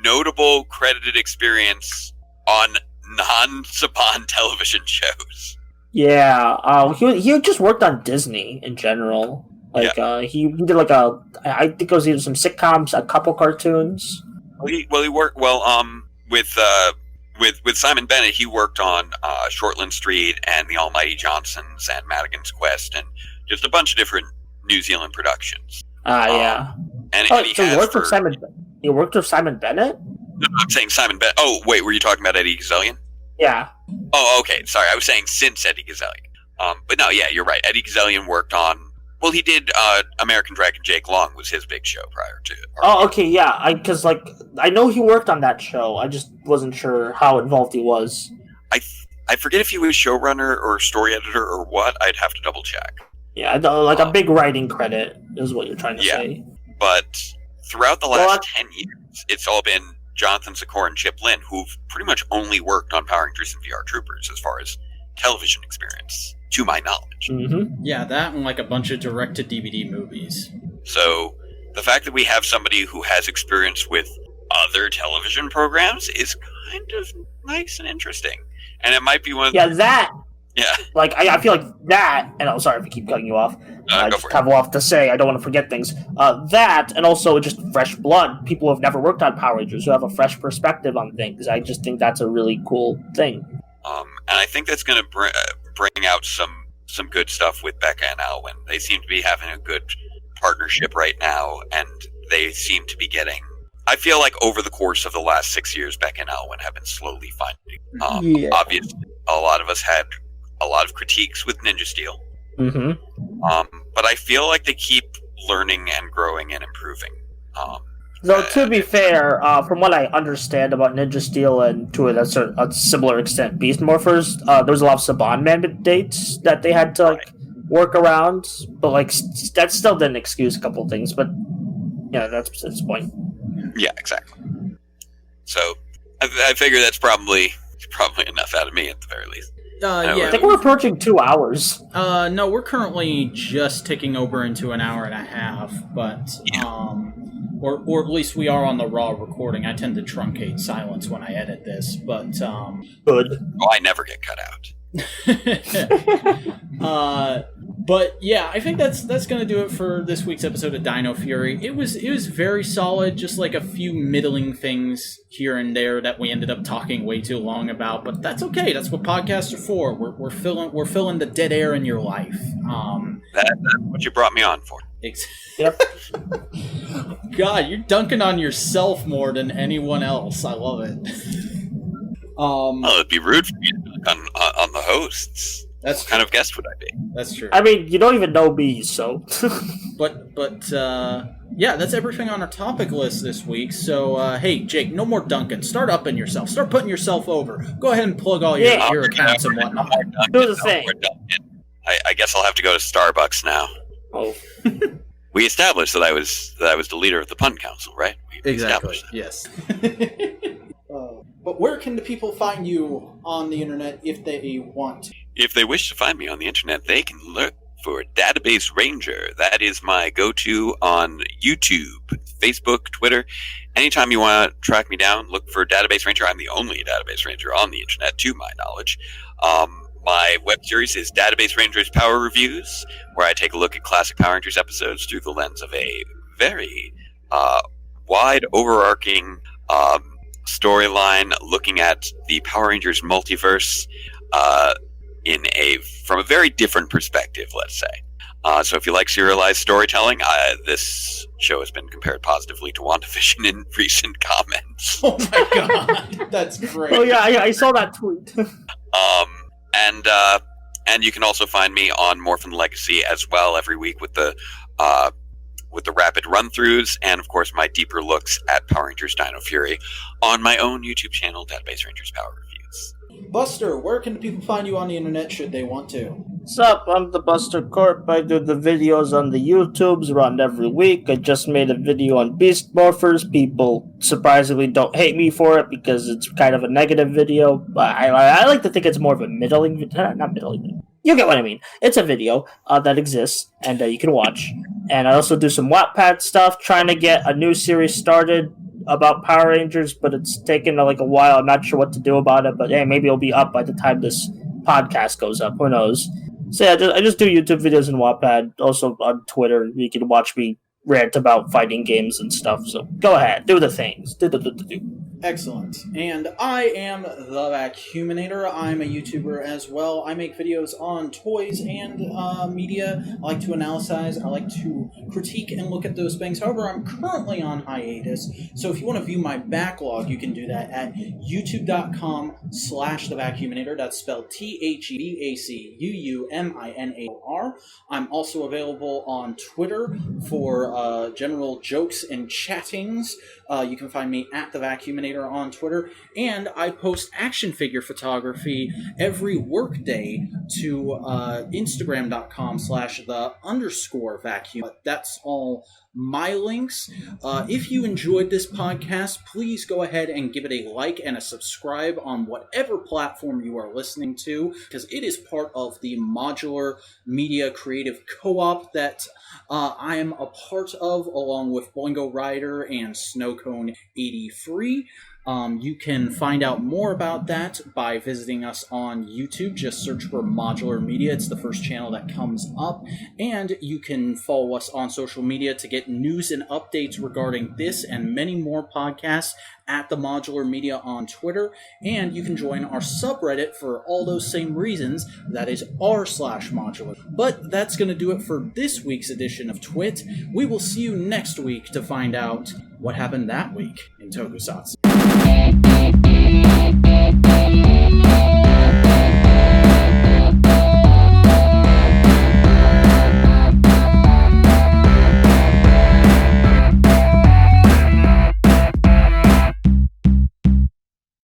notable credited experience on non-Saban television shows. Yeah, he just worked on Disney in general. He did I think it was either some sitcoms, a couple cartoons. He worked with Simon Bennett. He worked on Shortland Street and The Almighty Johnsons and Madigan's Quest and just a bunch of different New Zealand productions. Yeah. And so he worked with Simon. He worked with Simon Bennett. No, I'm saying Simon Bennett. Oh, wait, were you talking about Eddie Gazillion? Yeah. Oh, okay. Sorry, I was saying since Eddie Gazillion. But no, yeah, you're right. Eddie Gazillion worked on. Well, he did American Dragon. Jake Long was his big show prior to. Oh, okay, yeah. Because I know he worked on that show. I just wasn't sure how involved he was. I forget if he was showrunner or story editor or what. I'd have to double check. Yeah, a big writing credit is what you're trying to say. But throughout the last 10 years, it's all been Jonathan Sikora and Chip Lynn, who've pretty much only worked on Power Rangers and VR Troopers as far as television experience, to my knowledge. Mm-hmm. Yeah, that and like a bunch of direct-to-DVD movies. So the fact that we have somebody who has experience with other television programs is kind of nice and interesting. And it might be one of Like, I feel like that, and I'm sorry if I keep cutting you off. I just have a lot to say. I don't want to forget things. That, and also just fresh blood. People who have never worked on Power Rangers who have a fresh perspective on things. I just think that's a really cool thing. And I think that's going to bring out some good stuff with Becca and Alwyn. They seem to be having a good partnership right now, and they seem to be getting... I feel like over the course of the last 6 years, Becca and Alwyn have been slowly finding... Obviously, a lot of us had a lot of critiques with Ninja Steel. Mm-hmm. But I feel like they keep learning and growing and improving. Though, to be fair, from what I understand about Ninja Steel and to a similar extent Beast Morphers, there was a lot of Saban mandates that they had to work around, but that still didn't excuse a couple things. But yeah, that's the point. Yeah, exactly. So I figure that's probably enough out of me at the very least. Yeah. I think we're approaching 2 hours. No, we're currently just ticking over into an hour and a half, but or at least we are on the raw recording. I tend to truncate silence when I edit this, but Good. Oh, I never get cut out. But yeah, I think that's gonna do it for this week's episode of Dino Fury. It was very solid, just like a few middling things here and there that we ended up talking way too long about, but that's okay. That's what podcasts are for. We're filling the dead air in your life. That's what you brought me on for. Yep. God, you're dunking on yourself more than anyone else. I love it. Well, it'd be rude for you to dunk on the hosts. That's what kind of guest would I be? That's true. I mean, you don't even know me, so. But yeah, that's everything on our topic list this week. So, hey, Jake, no more dunking. Start upping yourself. Start putting yourself over. Go ahead and plug all your accounts and whatnot. Do the thing. I guess I'll have to go to Starbucks now. Oh. We established that I was the leader of the Pun Council, right? We Exactly. established Yes. But where can the people find you on the internet if they want to? If they wish to find me on the internet, they can look for Database Ranger. That is my go-to on YouTube, Facebook, Twitter. Anytime you want to track me down, look for Database Ranger. I'm the only Database Ranger on the internet, to my knowledge. My web series is Database Rangers Power Reviews, where I take a look at classic Power Rangers episodes through the lens of a very wide, overarching storyline looking at the Power Rangers multiverse from a very different perspective, let's say. So if you like serialized storytelling, this show has been compared positively to WandaVision in recent comments. Oh my god, that's great. Oh yeah, I saw that tweet. And you can also find me on Morphin Legacy as well every week with the rapid run-throughs and, of course, my deeper looks at Power Rangers Dino Fury on my own YouTube channel, Database Rangers Power Reviews. Buster, where can the people find you on the internet should they want to? What's up? I'm the Buster Corp. I do the videos on the YouTubes around every week. I just made a video on Beast Morphers. People surprisingly don't hate me for it because it's kind of a negative video. But I like to think it's more of a middling video. Not middling. You get what I mean. It's a video that exists and you can watch. And I also do some Wattpad stuff, trying to get a new series started about Power Rangers, but it's taken a while. I'm not sure what to do about it, but hey, maybe it'll be up by the time this podcast goes up. Who knows? So yeah, I just do YouTube videos in Wattpad. Also on Twitter, you can watch me rant about fighting games and stuff. So go ahead, do the things. Do. Excellent. And I am the Vacuuminator. I'm a YouTuber as well. I make videos on toys and media. I like to analyze. I like to critique and look at those things. However, I'm currently on hiatus. So if you want to view my backlog, you can do that at youtube.com/thevacuuminator. That's spelled THEVACUUMINAOR. I'm also available on Twitter for for general jokes and chattings, you can find me at the Vacuuminator on Twitter, and I post action figure photography every workday to Instagram.com/the_vacuum. That's all my links. If you enjoyed this podcast, please go ahead and give it a like and a subscribe on whatever platform you are listening to, because it is part of the Modular Media Creative Co-op that I am a part of, along with Boingo Rider and Snowcone 83. You can find out more about that by visiting us on YouTube. Just search for Modular Media. It's the first channel that comes up. And you can follow us on social media to get news and updates regarding this and many more podcasts at the Modular Media on Twitter. And you can join our subreddit for all those same reasons. That is r/modular. But that's going to do it for this week's edition of TWIT. We will see you next week to find out what happened that week in Tokusatsu.